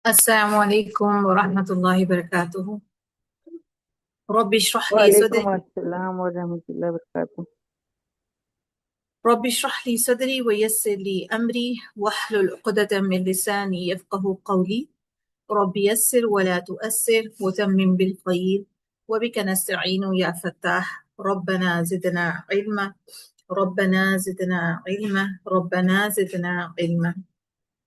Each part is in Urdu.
السلام عليكم ورحمة الله وبركاته. رب اشرح لي وعلیکم صدري السلام ورحمۃ اللہ وبرکاتہ۔ رب اشرح لي صدري ويسر لي أمري واحلل عقدة من لساني يفقه قولي. رب يسر ولا تؤسر وتمم بالخير وبك نستعين يا فتاح. ربنا زدنا علما ربنا زدنا علما ربنا زدنا علما.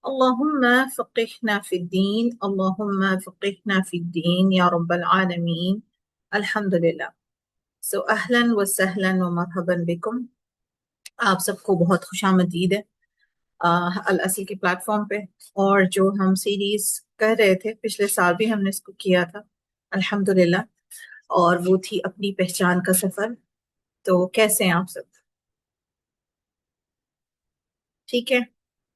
اللهم فقهنا في الدين اللهم فقهنا في الدين يا رب العالمين. الحمد لله. اہلاً و سہلاً و مرحباً بکم. آپ سب کو بہت خوش آمدید ہے الاصل کے پلیٹ فارم پہ. اور جو ہم سیریز کر رہے تھے پچھلے سال بھی ہم نے اس کو کیا تھا الحمدللہ، اور وہ تھی اپنی پہچان کا سفر. تو کیسے ہیں آپ سب؟ ٹھیک ہے،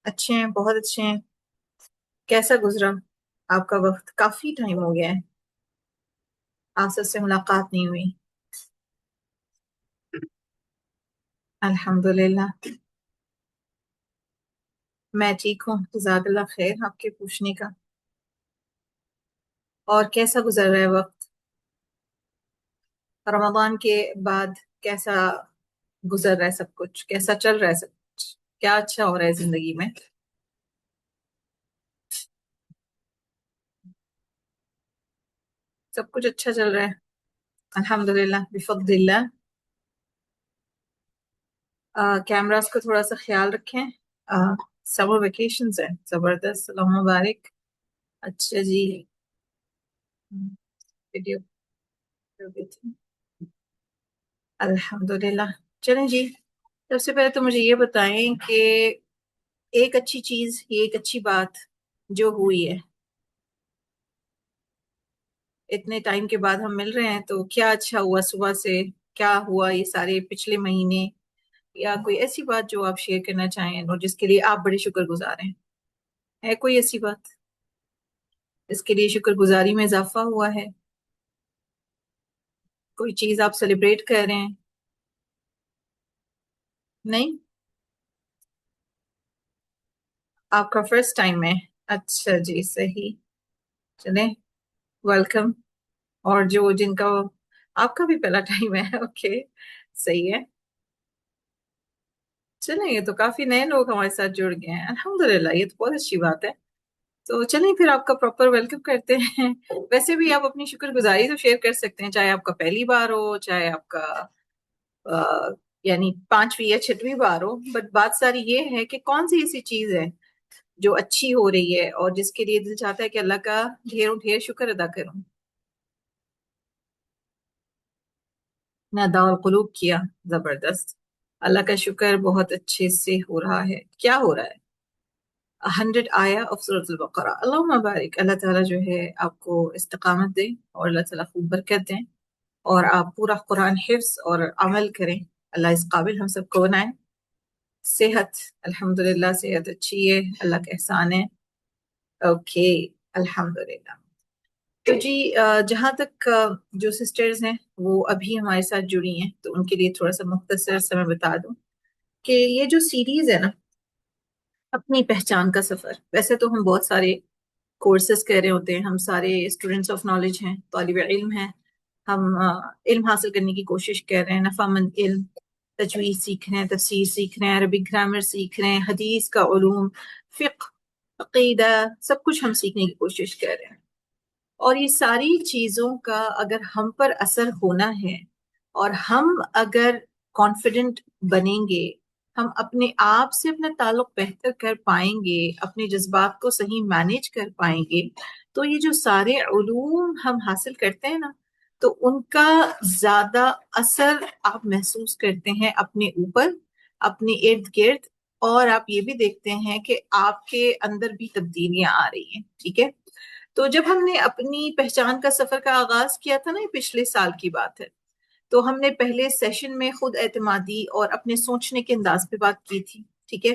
اچھے ہیں، بہت اچھے ہیں. کیسا گزرا آپ کا وقت؟ کافی ٹائم ہو گیا ہے آپ سب سے ملاقات نہیں ہوئی. الحمدللہ میں ٹھیک ہوں، جزاک اللہ خیر آپ کے پوچھنے کا. اور کیسا گزر رہا ہے وقت رمضان کے بعد؟ کیسا گزر رہا ہے سب کچھ؟ کیسا چل رہا ہے سب کچھ؟ کیا اچھا ہو رہا ہے زندگی میں؟ سب کچھ اچھا چل رہا ہے الحمدللہ بفضل اللہ. کیمراز کو تھوڑا سا خیال رکھیں. سمر ویکیشنز ہیں زبردست، اللہ مبارک. اچھا جی، ویڈیو الحمدللہ. چلیں جی، سب سے پہلے تو مجھے یہ بتائیں کہ ایک اچھی چیز، یہ ایک اچھی بات جو ہوئی ہے، اتنے ٹائم کے بعد ہم مل رہے ہیں، تو کیا اچھا ہوا صبح سے؟ کیا ہوا یہ سارے پچھلے مہینے؟ یا کوئی ایسی بات جو آپ شیئر کرنا چاہیں اور جس کے لیے آپ بڑے شکر گزار ہیں؟ ہے کوئی ایسی بات اس کے لیے شکر گزاری میں اضافہ ہوا ہے؟ کوئی چیز آپ سیلیبریٹ کر رہے ہیں؟ نہیں، آپ کا فرسٹ ٹائم ہے؟ اچھا جی، صحیح. چلیں، ویلکم. اور جو جن کا آپ کا بھی پہلا ٹائم ہے، اوکے، صحیح ہے. چلیں، یہ تو کافی نئے لوگ ہمارے ساتھ جڑ گئے ہیں الحمدللہ، یہ تو بہت اچھی بات ہے. تو چلیں پھر آپ کا پراپر ویلکم کرتے ہیں. ویسے بھی آپ اپنی شکر گزاری تو شیئر کر سکتے ہیں، چاہے آپ کا پہلی بار ہو، چاہے آپ کا یعنی پانچویں یا چھٹویں بار ہو. بٹ بات ساری یہ ہے کہ کون سی ایسی چیز ہے جو اچھی ہو رہی ہے اور جس کے لیے دل چاہتا ہے کہ اللہ کا ڈھیروں ڈھیر شکر ادا کروں. نادا القلوب کیا، زبردست. اللہ کا شکر بہت اچھے سے ہو رہا ہے. کیا ہو رہا ہے؟ 100 آیا آف سورۃ البقرہ. اللہم بارک. اللہ تعالیٰ جو ہے آپ کو استقامت دے اور اللہ تعالیٰ خوب برکت دیں اور آپ پورا قرآن حفظ اور عمل کریں. اللہ اس قابل ہم سب کو بنائے. صحت الحمدللہ، صحت اچھی ہے، اللہ کا احسان ہے. اوکے، الحمدللہ. تو جی، جہاں تک جو سسٹرز ہیں وہ ابھی ہمارے ساتھ جڑی ہیں، تو ان کے لیے تھوڑا سا مختصر سا میں بتا دوں کہ یہ جو سیریز ہے نا، اپنی پہچان کا سفر، ویسے تو ہم بہت سارے کورسز کر رہے ہوتے ہیں، ہم سارے اسٹوڈنٹس آف نالج ہیں، طالب علم ہیں. ہم علم حاصل کرنے کی کوشش کر رہے ہیں، نفع مند علم. تجوید سیکھ رہے ہیں، تفسیر سیکھ رہے ہیں، عربک گرامر سیکھ رہے ہیں، حدیث کا علوم، فقہ، عقیدہ، سب کچھ ہم سیکھنے کی کوشش کر رہے ہیں. اور یہ ساری چیزوں کا اگر ہم پر اثر ہونا ہے اور ہم اگر کانفیڈنٹ بنیں گے، ہم اپنے آپ سے اپنا تعلق بہتر کر پائیں گے، اپنے جذبات کو صحیح مینیج کر پائیں گے، تو یہ جو سارے علوم ہم حاصل کرتے ہیں نا، تو ان کا زیادہ اثر آپ محسوس کرتے ہیں اپنے اوپر، اپنے ارد گرد. اور آپ یہ بھی دیکھتے ہیں کہ آپ کے اندر بھی تبدیلیاں آ رہی ہیں. ٹھیک ہے، تو جب ہم نے اپنی پہچان کا سفر کا آغاز کیا تھا نا، یہ پچھلے سال کی بات ہے، تو ہم نے پہلے سیشن میں خود اعتمادی اور اپنے سوچنے کے انداز پہ بات کی تھی. ٹھیک ہے،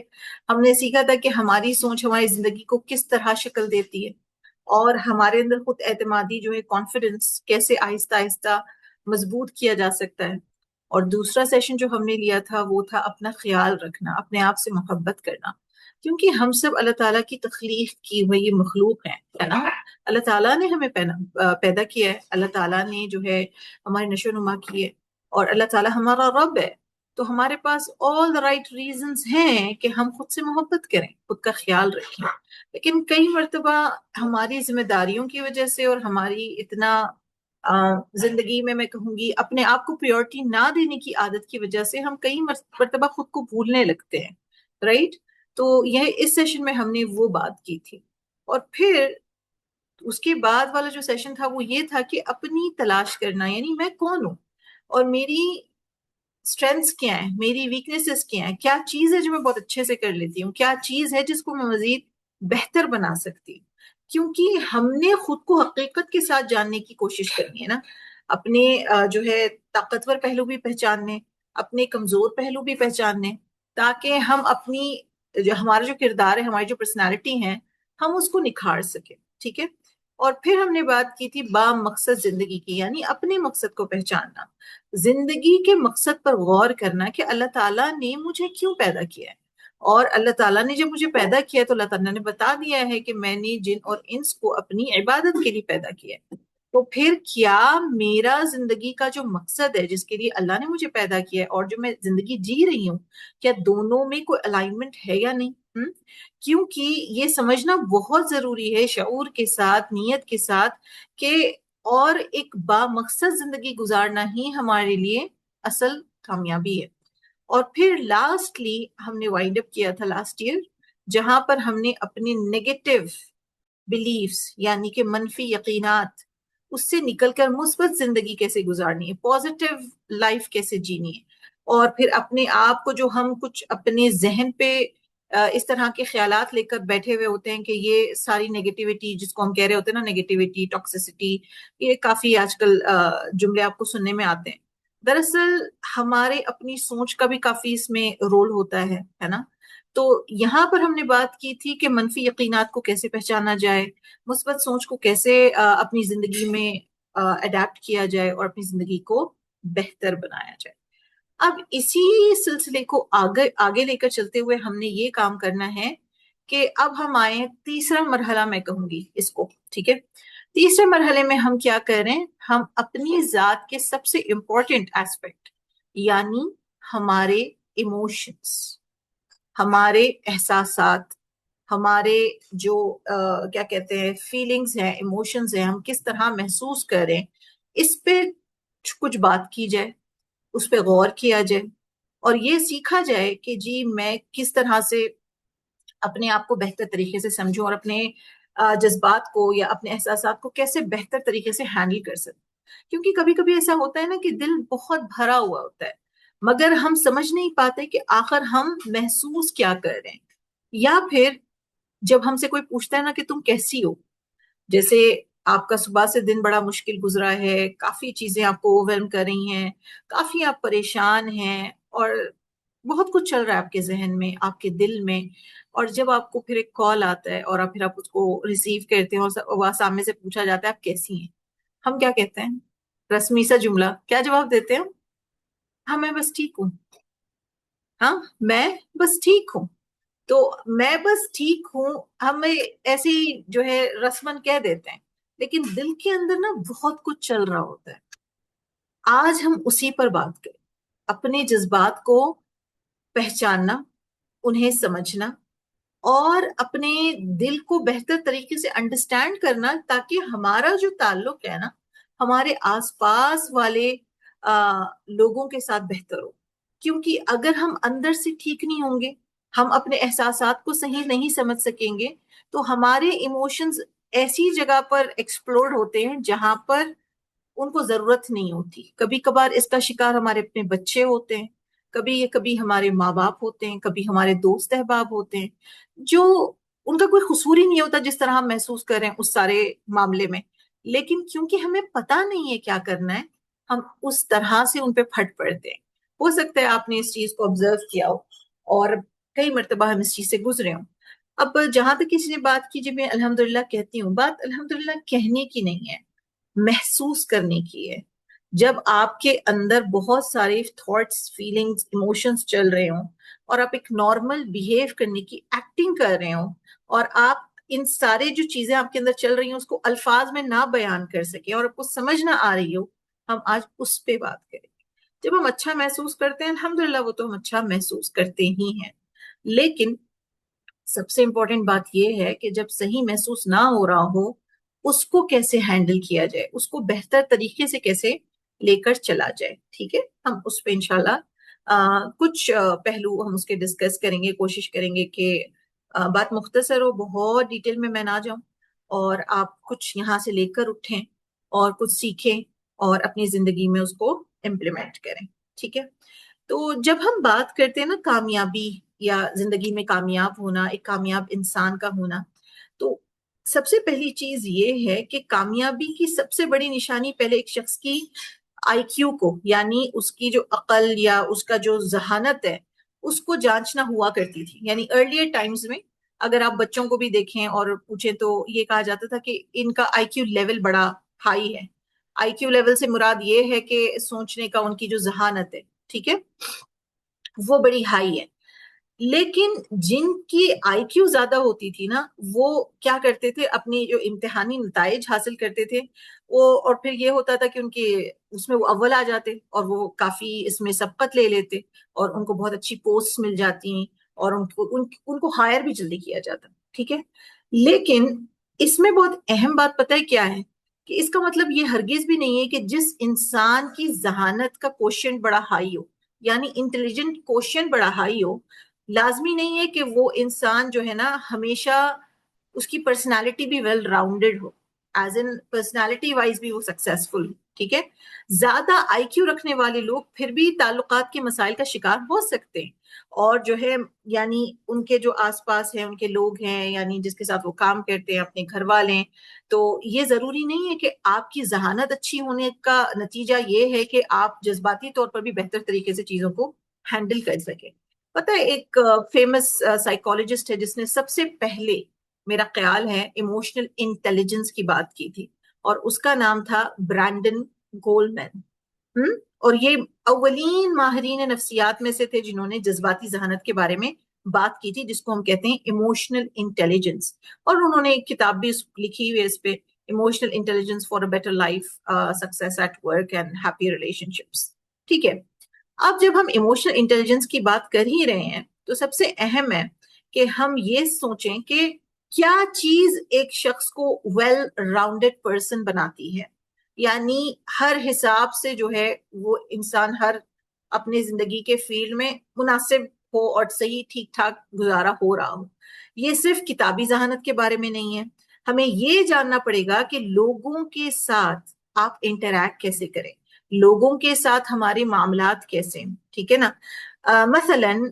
ہم نے سیکھا تھا کہ ہماری سوچ ہماری زندگی کو کس طرح شکل دیتی ہے، اور ہمارے اندر خود اعتمادی جو ہے، کانفیڈنس، کیسے آہستہ آہستہ مضبوط کیا جا سکتا ہے. اور دوسرا سیشن جو ہم نے لیا تھا وہ تھا اپنا خیال رکھنا، اپنے آپ سے محبت کرنا. کیونکہ ہم سب اللہ تعالیٰ کی تخلیق کی ہوئی مخلوق ہیں، ہے نا؟ اللہ تعالیٰ نے ہمیں پیدا کیا ہے، اللہ تعالیٰ نے جو ہے ہماری نشو و نما کی ہے، اور اللہ تعالیٰ ہمارا رب ہے، تو ہمارے پاس all the right reasons ہیں کہ ہم خود سے محبت کریں، خود کا خیال رکھیں۔ لیکن کئی مرتبہ ہماری ذمہ داریوں کی وجہ سے اور ہماری اتنا زندگی میں کہوں گی اپنے آپ کو پریورٹی نہ دینے کی عادت کی وجہ سے ہم کئی مرتبہ خود کو بھولنے لگتے ہیں، رائٹ؟ تو یہ اس سیشن میں ہم نے وہ بات کی تھی، اور پھر اس کے بعد والا جو سیشن تھا وہ یہ تھا کہ اپنی تلاش کرنا، یعنی میں کون ہوں اور میری اسٹرینگس کیا ہیں، میری ویکنیسز کیا ہیں، کیا چیز ہے جو میں بہت اچھے سے کر لیتی ہوں، کیا چیز ہے جس کو میں مزید بہتر بنا سکتی ہوں۔ کیونکہ ہم نے خود کو حقیقت کے ساتھ جاننے کی کوشش کرنی ہے نا، اپنے جو ہے طاقتور پہلو بھی پہچاننے، اپنے کمزور پہلو بھی پہچاننے، تاکہ ہم اپنی جو ہمارا جو کردار ہے، ہماری جو پرسنالٹی ہے، ہم اس کو نکھار سکیں، ٹھیک ہے؟ اور پھر ہم نے بات کی تھی با مقصد زندگی کی، یعنی اپنے مقصد کو پہچاننا، زندگی کے مقصد پر غور کرنا کہ اللہ تعالیٰ نے مجھے کیوں پیدا کیا ہے، اور اللہ تعالیٰ نے جب مجھے پیدا کیا تو اللہ تعالیٰ نے بتا دیا ہے کہ میں نے جن اور انس کو اپنی عبادت کے لیے پیدا کیا ہے، تو پھر کیا میرا زندگی کا جو مقصد ہے جس کے لیے اللہ نے مجھے پیدا کیا ہے اور جو میں زندگی جی رہی ہوں، کیا دونوں میں کوئی الائنمنٹ ہے یا نہیں؟ کیونکہ یہ سمجھنا بہت ضروری ہے شعور کے ساتھ، نیت کے ساتھ، کہ اور ایک با مقصد زندگی گزارنا ہی ہمارے لیے اصل کامیابی ہے۔ اور پھر لاسٹلی ہم نے وائنڈ اپ کیا تھا لاسٹ ایئر، جہاں پر ہم نے اپنے نیگیٹو بلیفز یعنی کہ منفی یقینات اس سے نکل کر مثبت زندگی کیسے گزارنی ہے، پازیٹیو لائف کیسے جینی ہے، اور پھر اپنے آپ کو جو ہم کچھ اپنے ذہن پہ اس طرح کے خیالات لے کر بیٹھے ہوئے ہوتے ہیں کہ یہ ساری نیگیٹیوٹی جس کو ہم کہہ رہے ہوتے ہیں نا، نیگیٹیوٹی، ٹاکسیسٹی، یہ کافی آج کل جملے آپ کو سننے میں آتے ہیں۔ دراصل ہمارے اپنی سوچ کا بھی کافی اس میں رول ہوتا ہے نا؟ تو یہاں پر ہم نے بات کی تھی کہ منفی یقینات کو کیسے پہچانا جائے، مثبت سوچ کو کیسے اپنی زندگی میں اڈیپٹ کیا جائے اور اپنی زندگی کو بہتر بنایا جائے۔ اب اسی سلسلے کو آگے لے کر چلتے ہوئے ہم نے یہ کام کرنا ہے کہ اب ہم آئے تیسرا مرحلہ، میں کہوں گی اس کو، ٹھیک ہے؟ تیسرے مرحلے میں ہم کیا کر رہے ہیں، ہم اپنی ذات کے سب سے امپورٹنٹ ایسپیکٹ یعنی ہمارے ایموشنز، ہمارے احساسات، ہمارے جو کیا کہتے ہیں فیلنگز ہیں، ایموشنز ہیں، ہم کس طرح محسوس کریں، اس پہ کچھ بات کی جائے، اس پہ غور کیا جائے، اور یہ سیکھا جائے کہ جی میں کس طرح سے اپنے آپ کو بہتر طریقے سے سمجھوں اور اپنے جذبات کو یا اپنے احساسات کو کیسے بہتر طریقے سے ہینڈل کر سکوں۔ کیونکہ کبھی کبھی ایسا ہوتا ہے نا کہ دل بہت بھرا ہوا ہوتا ہے، مگر ہم سمجھ نہیں پاتے کہ آخر ہم محسوس کیا کر رہے ہیں، یا پھر جب ہم سے کوئی پوچھتا ہے نا کہ تم کیسی ہو، جیسے آپ کا صبح سے دن بڑا مشکل گزرا ہے، کافی چیزیں آپ کو اوورولم کر رہی ہیں، کافی آپ پریشان ہیں، اور بہت کچھ چل رہا ہے آپ کے ذہن میں، آپ کے دل میں، اور جب آپ کو پھر ایک کال آتا ہے اور پھر آپ اس کو ریسیو کرتے ہیں اور وہ سامنے سے پوچھا جاتا ہے آپ کیسی ہیں، ہم کیا کہتے ہیں؟ رسمی سا جملہ کیا جواب دیتے ہیں؟ ہاں میں بس ٹھیک ہوں، ہاں میں بس ٹھیک ہوں۔ تو میں بس ٹھیک ہوں ہمیں ایسے ہی جو ہے رسمن کہہ دیتے ہیں، لیکن دل کے اندر نا بہت کچھ چل رہا ہوتا ہے۔ آج ہم اسی پر بات کریں، اپنے جذبات کو پہچاننا، انہیں سمجھنا، اور اپنے دل کو بہتر طریقے سے انڈرسٹینڈ کرنا، تاکہ ہمارا جو تعلق ہے نا ہمارے آس پاس والے لوگوں کے ساتھ بہتر ہو۔ کیونکہ اگر ہم اندر سے ٹھیک نہیں ہوں گے، ہم اپنے احساسات کو صحیح نہیں سمجھ سکیں گے، تو ہمارے ایموشنز ایسی جگہ پر ایکسپلوڈ ہوتے ہیں جہاں پر ان کو ضرورت نہیں ہوتی۔ کبھی کبھار اس کا شکار ہمارے اپنے بچے ہوتے ہیں، کبھی ہمارے ماں باپ ہوتے ہیں، کبھی ہمارے دوست احباب ہوتے ہیں، جو ان کا کوئی قصور ہی نہیں ہوتا جس طرح ہم محسوس کریں اس سارے معاملے میں، لیکن کیونکہ ہمیں پتہ نہیں ہے کیا کرنا ہے، ہم اس طرح سے ان پہ پھٹ پڑتے ہیں۔ ہو سکتا ہے آپ نے اس چیز کو آبزرو کیا ہو، اور کئی مرتبہ ہم اس چیز سے گزرے ہوں۔ اب جہاں تک کسی نے بات کی، جب میں الحمدللہ کہتی ہوں، بات الحمدللہ کہنے کی نہیں ہے، محسوس کرنے کی ہے۔ جب آپ کے اندر بہت سارے تھاٹس، فیلنگز، ایموشنز چل رہے ہوں، اور آپ ایک نارمل بہیو کرنے کی ایکٹنگ کر رہے ہوں اور آپ ان سارے جو چیزیں آپ کے اندر چل رہی ہیں اس کو الفاظ میں نہ بیان کر سکیں اور آپ کو سمجھ نہ آ رہی ہو، ہم آج اس پہ بات کریں گے۔ جب ہم اچھا محسوس کرتے ہیں الحمدللہ، وہ تو ہم اچھا محسوس کرتے ہی ہیں، لیکن سب سے امپورٹنٹ بات یہ ہے کہ جب صحیح محسوس نہ ہو رہا ہو اس کو کیسے ہینڈل کیا جائے، اس کو بہتر طریقے سے کیسے لے کر چلا جائے۔ ٹھیک ہے، ہم اس پہ انشاءاللہ کچھ پہلو ہم اس کے ڈسکس کریں گے، کوشش کریں گے کہ بات مختصر ہو، بہت ڈیٹیل میں نہ جاؤں، اور آپ کچھ یہاں سے لے کر اٹھیں اور کچھ سیکھیں اور اپنی زندگی میں اس کو امپلیمنٹ کریں۔ ٹھیک ہے، تو جب ہم بات کرتے ہیں نا کامیابی یا زندگی میں کامیاب ہونا، ایک کامیاب انسان کا ہونا، تو سب سے پہلی چیز یہ ہے کہ کامیابی کی سب سے بڑی نشانی پہلے ایک شخص کی آئی کیو کو، یعنی اس کی جو عقل یا اس کا جو ذہانت ہے اس کو جانچنا ہوا کرتی تھی۔ یعنی ارلیئر ٹائمز میں اگر آپ بچوں کو بھی دیکھیں اور پوچھیں تو یہ کہا جاتا تھا کہ ان کا آئی کیو لیول بڑا ہائی ہے۔ آئی کیو لیول سے مراد یہ ہے کہ سوچنے کا ان کی جو ذہانت ہے، ٹھیک ہے، وہ بڑی ہائی ہے۔ لیکن جن کی آئی کیو زیادہ ہوتی تھی نا، وہ کیا کرتے تھے، اپنی جو امتحانی نتائج حاصل کرتے تھے وہ، اور پھر یہ ہوتا تھا کہ ان کے اس میں وہ اول آ جاتے اور وہ کافی اس میں سبقت لے لیتے اور ان کو بہت اچھی پوسٹ مل جاتی ہیں اور ان کو ہائر بھی جلدی کیا جاتا۔ ٹھیک ہے، لیکن اس میں بہت اہم بات پتہ ہے کیا ہے، کہ اس کا مطلب یہ ہرگز بھی نہیں ہے کہ جس انسان کی ذہانت کا کوشن بڑا ہائی ہو، یعنی انٹیلیجنٹ کوشن بڑا ہائی ہو، لازمی نہیں ہے کہ وہ انسان جو ہے نا ہمیشہ اس کی پرسنالٹی بھی ویل راؤنڈڈ ہو، ایز ان پرسنالٹی وائز بھی وہ سکسیسفل ہو۔ ٹھیک ہے، زیادہ آئی کیو رکھنے والے لوگ پھر بھی تعلقات کے مسائل کا شکار ہو سکتے ہیں، اور جو ہے یعنی ان کے جو آس پاس ہیں، ان کے لوگ ہیں، یعنی جس کے ساتھ وہ کام کرتے ہیں، اپنے گھر والے ہیں، تو یہ ضروری نہیں ہے کہ آپ کی ذہانت اچھی ہونے کا نتیجہ یہ ہے کہ آپ جذباتی طور پر بھی بہتر طریقے سے چیزوں کو ہینڈل کر سکیں۔ پتہ ہے ایک فیمس سائیکالوجسٹ ہے جس نے سب سے پہلے، میرا خیال ہے، ایموشنل انٹیلیجنس کی بات کی تھی، اور اس کا نام تھا برانڈن گولمین۔ اور یہ اولین ماہرین نفسیات میں سے تھے جنہوں نے جذباتی ذہانت کے بارے میں بات کی تھی، جس کو ہم کہتے ہیں ایموشنل انٹیلیجنس، اور انہوں نے ایک کتاب بھی لکھی ہوئی ہے اس پہ، emotional intelligence for a better life, success at work and happy relationships. ٹھیک ہے، اب جب ہم ایموشنل انٹیلیجنس کی بات کر ہی رہے ہیں تو سب سے اہم ہے کہ ہم یہ سوچیں کہ کیا چیز ایک شخص کو ویل راؤنڈڈ پرسن بناتی ہے، یعنی ہر حساب سے جو ہے وہ انسان ہر اپنے زندگی کے فیلڈ میں مناسب ہو اور صحیح ٹھیک ٹھاک گزارا ہو رہا ہو۔ یہ صرف کتابی ذہانت کے بارے میں نہیں ہے، ہمیں یہ جاننا پڑے گا کہ لوگوں کے ساتھ آپ انٹریکٹ کیسے کریں، لوگوں کے ساتھ ہمارے معاملات کیسے ہیں۔ ٹھیک ہے نا، مثلاً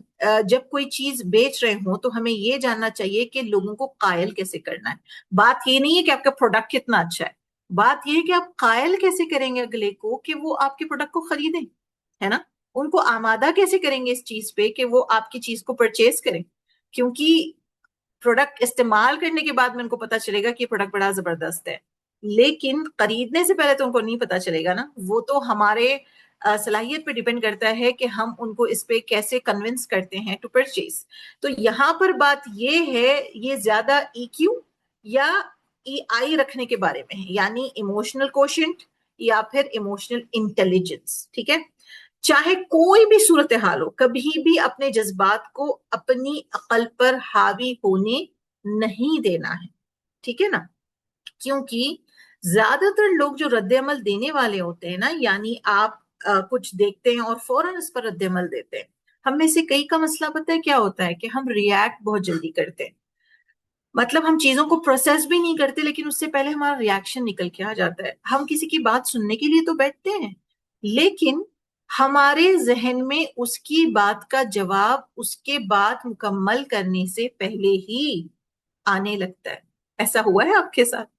جب کوئی چیز بیچ رہے ہوں تو ہمیں یہ جاننا چاہیے کہ لوگوں کو قائل کیسے کرنا ہے۔ بات یہ نہیں ہے کہ آپ کا پروڈکٹ کتنا اچھا ہے، بات یہ ہے کہ آپ قائل کیسے کریں گے اگلے کو کہ وہ آپ کے پروڈکٹ کو خریدیں، ہے نا، ان کو آمادہ کیسے کریں گے اس چیز پہ کہ وہ آپ کی چیز کو پرچیز کریں، کیونکہ پروڈکٹ استعمال کرنے کے بعد میں ان کو پتا چلے گا کہ پروڈکٹ بڑا زبردست ہے، لیکن خریدنے سے پہلے تو ان کو نہیں پتا چلے گا نا۔ وہ تو ہمارے صلاحیت پہ ڈیپینڈ کرتا ہے کہ ہم ان کو اس پہ کیسے کنونس کرتے ہیں ٹو پرچیز۔ تو یہاں پر بات یہ ہے، یہ زیادہ ای کیو یا ای آئی رکھنے کے بارے میں ہے، یعنی ایموشنل کوشنٹ یا پھر ایموشنل انٹیلیجنس۔ ٹھیک ہے، چاہے کوئی بھی صورتحال ہو، کبھی بھی اپنے جذبات کو اپنی عقل پر حاوی ہونے نہیں دینا ہے۔ ٹھیک ہے نا، کیونکہ زیادہ تر لوگ جو رد عمل دینے والے ہوتے ہیں نا، یعنی آپ کچھ دیکھتے ہیں اور فوراً اس پر رد عمل دیتے ہیں، ہم میں سے کئی کا مسئلہ پتہ ہے کیا ہوتا ہے کہ ہم ریئیکٹ بہت جلدی کرتے ہیں، مطلب ہم چیزوں کو پروسیس بھی نہیں کرتے لیکن اس سے پہلے ہمارا ریاکشن نکل کے آ جاتا ہے۔ ہم کسی کی بات سننے کے لیے تو بیٹھتے ہیں، لیکن ہمارے ذہن میں اس کی بات کا جواب اس کے بات مکمل کرنے سے پہلے ہی آنے لگتا ہے۔ ایسا ہوا ہے آپ کے ساتھ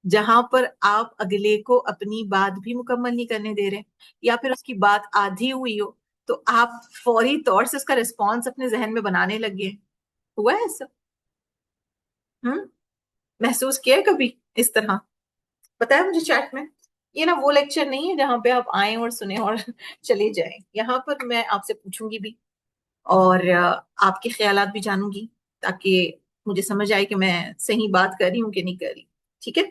جہاں پر آپ اگلے کو اپنی بات بھی مکمل نہیں کرنے دے رہے، یا پھر اس کی بات آدھی ہوئی ہو تو آپ فوری طور سے اس کا ریسپانس اپنے ذہن میں بنانے لگے؟ ہوا ہے ایسا؟ محسوس کیا ہے کبھی اس طرح؟ بتایا مجھے چیٹ میں۔ یہ نا وہ لیکچر نہیں ہے جہاں پہ آپ آئیں اور سنیں اور چلے جائیں، یہاں پر میں آپ سے پوچھوں گی بھی اور آپ کے خیالات بھی جانوں گی تاکہ مجھے سمجھ آئے کہ میں صحیح بات کر رہی ہوں کہ نہیں کر رہی. ٹھیک ہے؟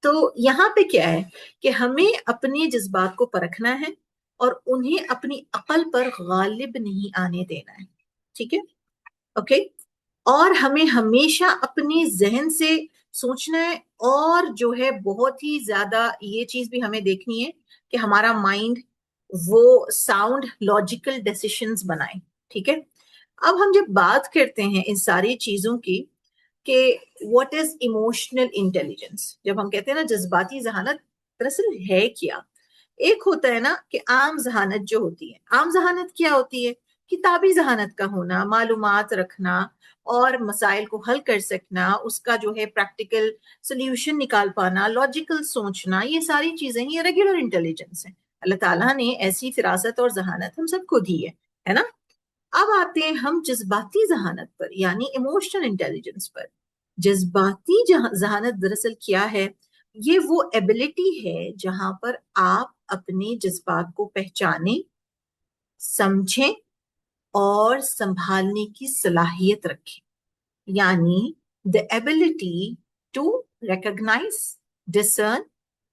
تو یہاں پہ کیا ہے کہ ہمیں اپنے جذبات کو پرکھنا ہے اور انہیں اپنی عقل پر غالب نہیں آنے دینا ہے. ٹھیک ہے؟ اوکے. اور ہمیں ہمیشہ اپنے ذہن سے سوچنا ہے، اور جو ہے بہت ہی زیادہ یہ چیز بھی ہمیں دیکھنی ہے کہ ہمارا مائنڈ وہ ساؤنڈ لاجیکل ڈیسیشنز بنائے. ٹھیک ہے؟ اب ہم جب بات کرتے ہیں ان ساری چیزوں کی کہ واٹ از ایموشنل انٹیلیجنس، جب ہم کہتے ہیں نا جذباتی ذہانت، دراصل ہے کیا؟ ایک ہوتا ہے نا کہ عام ذہانت جو ہوتی ہے. عام ذہانت کیا ہوتی ہے؟ کتابی ذہانت کا ہونا، معلومات رکھنا اور مسائل کو حل کر سکنا، اس کا جو ہے پریکٹیکل سولوشن نکال پانا، لاجیکل سوچنا، یہ ساری چیزیں یہ ریگولر انٹیلیجنس ہے. اللہ تعالیٰ نے ایسی فراست اور ذہانت ہم سب کو دی ہے نا. اب آتے ہیں ہم جذباتی ذہانت پر، یعنی ایموشنل انٹیلیجنس پر. جذباتی ذہانت دراصل کیا ہے؟ یہ وہ ایبلٹی ہے جہاں پر آپ اپنے جذبات کو پہچانیں، سمجھیں اور سنبھالنے کی صلاحیت رکھیں. یعنی the ability to recognize, discern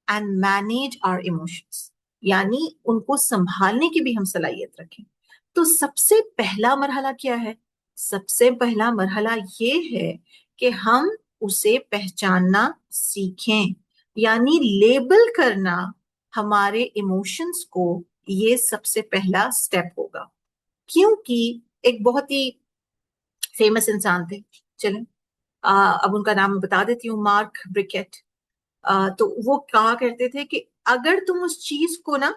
and manage our emotions. یعنی ان کو سنبھالنے کی بھی ہم صلاحیت رکھیں. تو سب سے پہلا مرحلہ کیا ہے؟ سب سے پہلا مرحلہ یہ ہے کہ ہم اسے پہچاننا سیکھیں، یعنی لیبل کرنا ہمارے ایموشنز کو. یہ سب سے پہلا سٹیپ ہوگا، کیونکہ ایک بہت ہی فیمس انسان تھے، چلیں اب ان کا نام بتا دیتی ہوں، مارک بریکٹ. تو وہ کہا کرتے تھے کہ اگر تم اس چیز کو نا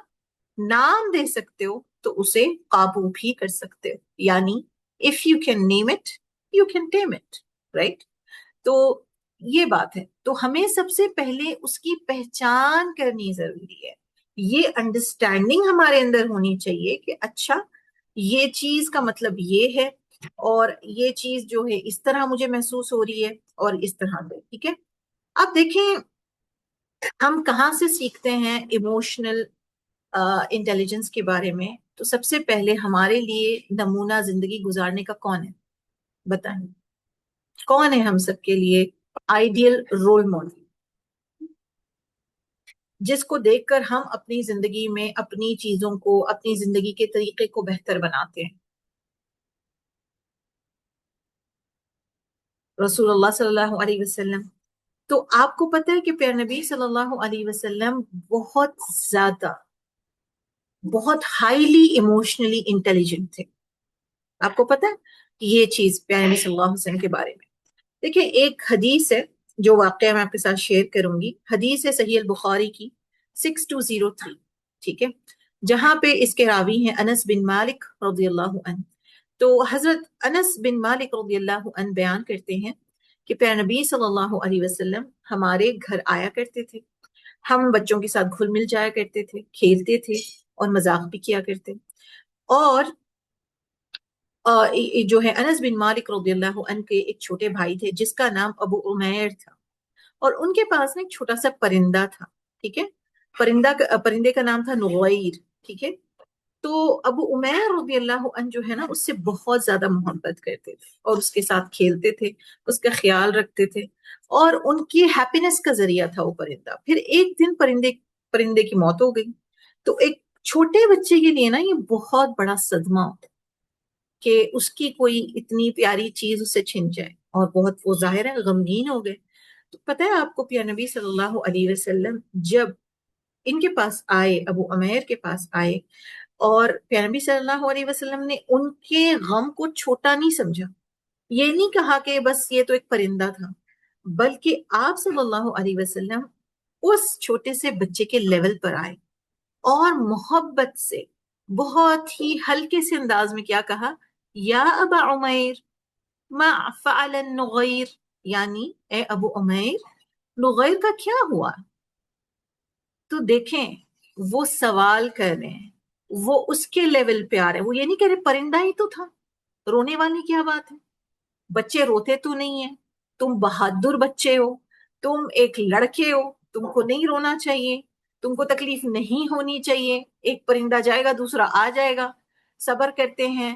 نام دے سکتے ہو تو اسے قابو بھی کر سکتے ہو. یعنی if you can name it, you can tame it, right؟ تو یہ بات ہے. تو ہمیں سب سے پہلے اس کی پہچان کرنی ضروری ہے. یہ انڈرسٹینڈنگ ہمارے اندر ہونی چاہیے کہ اچھا یہ چیز کا مطلب یہ ہے، اور یہ چیز جو ہے اس طرح مجھے محسوس ہو رہی ہے اور اس طرح سے. ٹھیک ہے؟ اب دیکھیں ہم کہاں سے سیکھتے ہیں ایموشنل انٹیلیجنس کے بارے میں. تو سب سے پہلے ہمارے لیے نمونہ زندگی گزارنے کا کون ہے؟ بتائیں کون ہے ہم سب کے لیے آئیڈیل رول ماڈل، جس کو دیکھ کر ہم اپنی زندگی میں اپنی چیزوں کو، اپنی زندگی کے طریقے کو بہتر بناتے ہیں؟ رسول اللہ صلی اللہ علیہ وسلم. تو آپ کو پتہ ہے کہ پیارے نبی صلی اللہ علیہ وسلم بہت زیادہ، بہت ہائیلی ایموشنلی انٹیلیجنٹ تھے. آپ کو پتہ ہے یہ چیز پیارے نبی صلی اللہ علیہ وسلم کے بارے میں؟ دیکھیں ایک حدیث ہے جو واقعہ میں آپ کے ساتھ شیئر کروں گی. حدیث ہے صحیح البخاری کی 6203. ٹھیک ہے؟ جہاں پہ اس کے راوی ہیں انس بن مالک رضی اللہ عنہ. تو حضرت انس بن مالک رضی اللہ عنہ بیان کرتے ہیں کہ پیارے نبی صلی اللہ علیہ وسلم ہمارے گھر آیا کرتے تھے. ہم بچوں کے ساتھ گھل مل جایا کرتے تھے، کھیلتے تھے اور مذاق بھی کیا کرتے. اور جو ہے انس بن مالک رضی اللہ عنہ کے ایک چھوٹے بھائی تھے جس کا نام ابو عمیر تھا، اور ان کے پاس ایک چھوٹا سا پرندہ تھا. ٹھیک ہے؟ پرندے کا نام تھا نغیر. ٹھیک ہے؟ تو ابو عمیر رضی اللہ عنہ جو ہے نا اس سے بہت زیادہ محبت کرتے تھے اور اس کے ساتھ کھیلتے تھے، اس کا خیال رکھتے تھے، اور ان کی ہیپینس کا ذریعہ تھا وہ پرندہ. پھر ایک دن پرندے کی موت ہو گئی. تو ایک چھوٹے بچے کے لیے نا یہ بہت بڑا صدمہ ہوتا کہ اس کی کوئی اتنی پیاری چیز اس سے چھن جائے، اور بہت وہ ظاہر ہے غمگین ہو گئے. تو پتہ ہے آپ کو پیارے نبی صلی اللہ علیہ وسلم جب ان کے پاس آئے، ابو عمیر کے پاس آئے، اور پیارے نبی صلی اللہ علیہ وسلم نے ان کے غم کو چھوٹا نہیں سمجھا. یہ نہیں کہا کہ بس یہ تو ایک پرندہ تھا، بلکہ آپ صلی اللہ علیہ وسلم اس چھوٹے سے بچے کے لیول پر آئے اور محبت سے بہت ہی ہلکے سے انداز میں کیا کہا؟ یا ابا عمیر ما فعل النغیر، یعنی اے ابو عمیر نغیر کا کیا ہوا؟ تو دیکھیں وہ سوال کر رہے ہیں، وہ اس کے لیول پہ آ رہے ہیں. وہ یہ نہیں کہہ رہے پرندہ ہی تو تھا، رونے والی کیا بات ہے؟ بچے روتے تو نہیں ہیں، تم بہادر بچے ہو، تم ایک لڑکے ہو، تم کو نہیں رونا چاہیے، تم کو تکلیف نہیں ہونی چاہیے. ایک پرندہ جائے گا دوسرا آ جائے گا، صبر کرتے ہیں.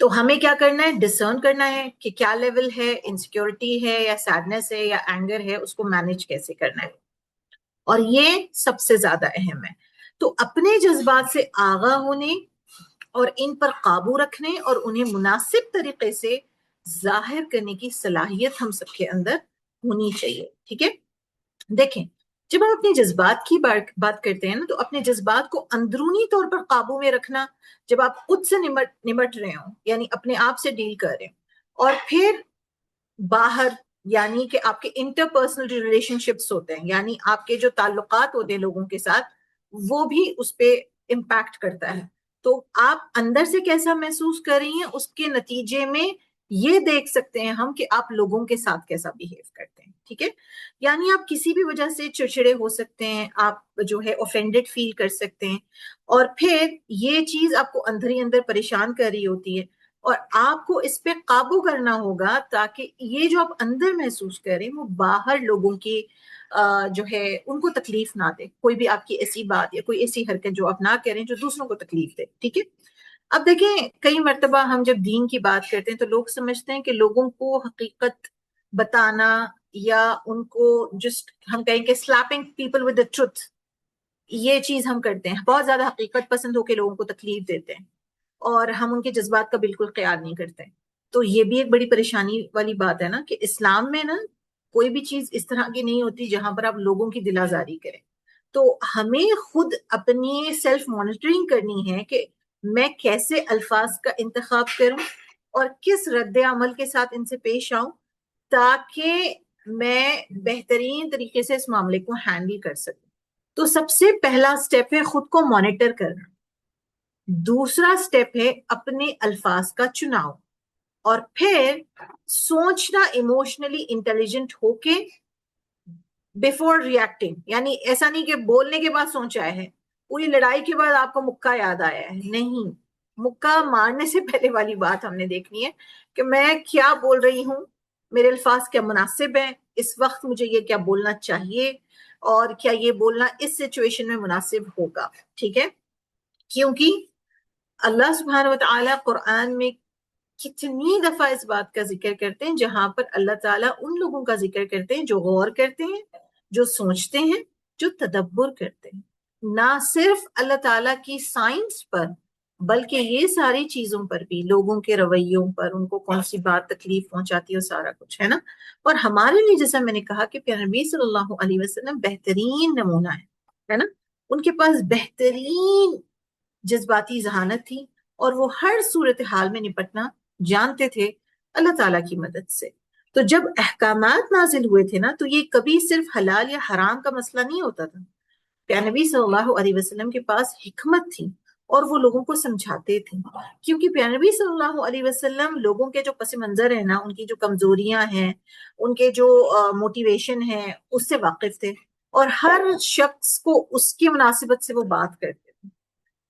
تو ہمیں کیا کرنا ہے؟ ڈسرن کرنا ہے کہ کیا لیول ہے، انسیکیورٹی ہے یا سیڈنس ہے یا اینگر ہے، اس کو مینج کیسے کرنا ہے، اور یہ سب سے زیادہ اہم ہے۔ تو اپنے جذبات سے آگاہ ہونے اور ان پر قابو رکھنے اور انہیں مناسب طریقے سے ظاہر کرنے کی صلاحیت ہم سب کے اندر ہونی چاہیے، ٹھیک ہے؟ دیکھیں، جب ہم اپنے جذبات کی بات کرتے ہیں نا، تو اپنے جذبات کو اندرونی طور پر قابو میں رکھنا، جب آپ خود سے نمٹ رہے ہوں، یعنی اپنے آپ سے ڈیل کر رہے ہوں، اور پھر باہر، یعنی کہ آپ کے انٹر پرسنل ریلیشن شپس ہوتے ہیں، یعنی آپ کے جو تعلقات ہوتے ہیں لوگوں کے ساتھ، وہ بھی اس پہ امپیکٹ کرتا ہے۔ تو آپ اندر سے کیسا محسوس کر رہی ہیں، اس کے نتیجے میں یہ دیکھ سکتے ہیں ہم کہ آپ لوگوں کے ساتھ کیسا بیہیو کرتے ہیں، ٹھیک ہے؟ یعنی آپ کسی بھی وجہ سے چڑچڑے ہو سکتے ہیں، آپ جو ہے اوفینڈڈ فیل کر سکتے ہیں، اور پھر یہ چیز آپ کو اندر ہی اندر پریشان کر رہی ہوتی ہے، اور آپ کو اس پہ قابو کرنا ہوگا تاکہ یہ جو آپ اندر محسوس کریں وہ باہر لوگوں کی جو ہے ان کو تکلیف نہ دے، کوئی بھی آپ کی ایسی بات یا کوئی ایسی حرکت جو آپ نہ کریں جو دوسروں کو تکلیف دے، ٹھیک ہے؟ اب دیکھیں، کئی مرتبہ ہم جب دین کی بات کرتے ہیں تو لوگ سمجھتے ہیں کہ لوگوں کو حقیقت بتانا، یا ان کو جسٹ ہم کہیں کہ sleeping people with the truth, یہ چیز ہم کرتے ہیں، بہت زیادہ حقیقت پسند ہو کے لوگوں کو تکلیف دیتے ہیں، اور ہم ان کے جذبات کا بالکل خیال نہیں کرتے۔ تو یہ بھی ایک بڑی پریشانی والی بات ہے نا، کہ اسلام میں نا کوئی بھی چیز اس طرح کی نہیں ہوتی جہاں پر آپ لوگوں کی دل آزاری کریں۔ تو ہمیں خود اپنی سیلف مانیٹرنگ کرنی ہے کہ میں کیسے الفاظ کا انتخاب کروں اور کس رد عمل کے ساتھ ان سے پیش آؤں، تاکہ میں بہترین طریقے سے اس معاملے کو ہینڈل کر سکوں۔ تو سب سے پہلا سٹیپ ہے خود کو مانیٹر کرنا، دوسرا سٹیپ ہے اپنے الفاظ کا چناؤ، اور پھر سوچنا ایموشنلی انٹیلیجنٹ ہو کے بیفور ریئیکٹنگ، یعنی ایسا نہیں کہ بولنے کے بعد سوچا ہے، پوری لڑائی کے بعد آپ کو مکہ یاد آیا ہے، نہیں، مکہ مارنے سے پہلے والی بات ہم نے دیکھنی ہے کہ میں کیا بول رہی ہوں، میرے الفاظ کیا مناسب ہیں، اس وقت مجھے یہ کیا بولنا چاہیے، اور کیا یہ بولنا اس سچویشن میں مناسب ہوگا، ٹھیک ہے؟ کیونکہ اللہ سبحانہ و تعالیٰ قرآن میں کتنی دفعہ اس بات کا ذکر کرتے ہیں جہاں پر اللہ تعالیٰ ان لوگوں کا ذکر کرتے ہیں جو غور کرتے ہیں، جو سوچتے ہیں، جو تدبر کرتے ہیں، نہ صرف اللہ تعالیٰ کی سائنس پر بلکہ یہ ساری چیزوں پر بھی، لوگوں کے رویوں پر، ان کو کون سی بات تکلیف پہنچاتی ہے، سارا کچھ ہے نا۔ اور ہمارے لیے جیسا میں نے کہا کہ پیارے نبی صلی اللہ علیہ وسلم بہترین نمونہ ہے نا، ان کے پاس بہترین جذباتی ذہانت تھی، اور وہ ہر صورتحال میں نپٹنا جانتے تھے اللہ تعالیٰ کی مدد سے۔ تو جب احکامات نازل ہوئے تھے نا، تو یہ کبھی صرف حلال یا حرام کا مسئلہ نہیں ہوتا تھا، پیارے نبی صلی اللہ علیہ وسلم کے پاس حکمت تھی، اور وہ لوگوں کو سمجھاتے تھے، کیونکہ پیارے نبی صلی اللہ علیہ وسلم لوگوں کے جو پس منظر ہیں نا، ان کی جو کمزوریاں ہیں، ان کے جو موٹیویشن ہے، اس سے واقف تھے، اور ہر شخص کو اس کی مناسبت سے وہ بات کرتے تھے،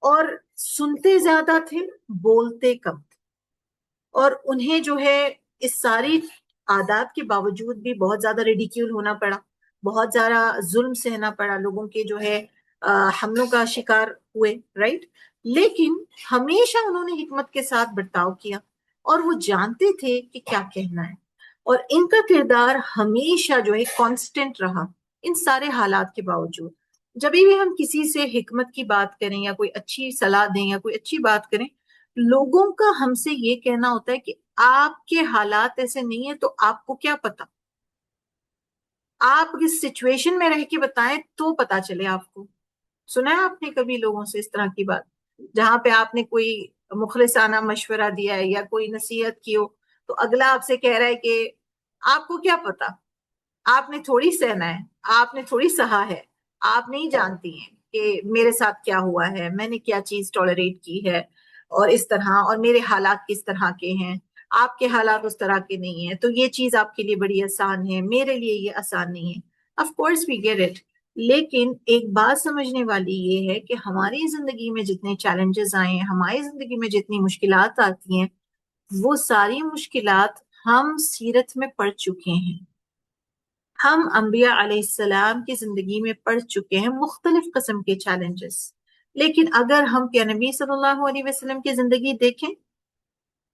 اور سنتے زیادہ تھے، بولتے کم تھے، اور انہیں جو ہے اس ساری عادات کے باوجود بھی بہت زیادہ ریڈیکیول ہونا پڑا، بہت زیادہ ظلم سہنا پڑا، لوگوں کے جو ہے حملوں کا شکار ہوئے، رائٹ؟ لیکن ہمیشہ انہوں نے حکمت کے ساتھ برتاؤ کیا، اور وہ جانتے تھے کہ کیا کہنا ہے، اور ان کا کردار ہمیشہ جو ہے کانسٹنٹ رہا ان سارے حالات کے باوجود۔ جب بھی ہم کسی سے حکمت کی بات کریں یا کوئی اچھی صلاح دیں یا کوئی اچھی بات کریں، لوگوں کا ہم سے یہ کہنا ہوتا ہے کہ آپ کے حالات ایسے نہیں ہیں تو آپ کو کیا پتا، آپ اس سچویشن میں رہ کے بتائیں تو پتا چلے آپ کو۔ سنا ہے آپ نے کبھی لوگوں سے اس طرح کی بات، جہاں پہ آپ نے کوئی مخلصانہ مشورہ دیا ہے یا کوئی نصیحت کی ہو، تو اگلا آپ سے کہہ رہا ہے کہ آپ کو کیا پتا، آپ نے تھوڑی سہنا ہے، آپ نے تھوڑی سہا ہے، آپ نہیں جانتی ہیں کہ میرے ساتھ کیا ہوا ہے، میں نے کیا چیز ٹالریٹ کی ہے، اور اس طرح، اور میرے حالات کس طرح کے ہیں، آپ کے حالات اس طرح کے نہیں ہیں، تو یہ چیز آپ کے لیے بڑی آسان ہے، میرے لیے یہ آسان نہیں ہے۔ Of course we get it, لیکن ایک بات سمجھنے والی یہ ہے کہ ہماری زندگی میں جتنے چیلنجز آئے ہیں، ہماری زندگی میں جتنی مشکلات آتی ہیں، وہ ساری مشکلات ہم سیرت میں پڑھ چکے ہیں، ہم انبیاء علیہ السلام کی زندگی میں پڑھ چکے ہیں مختلف قسم کے چیلنجز۔ لیکن اگر ہم کہ نبی صلی اللہ علیہ وسلم کی زندگی دیکھیں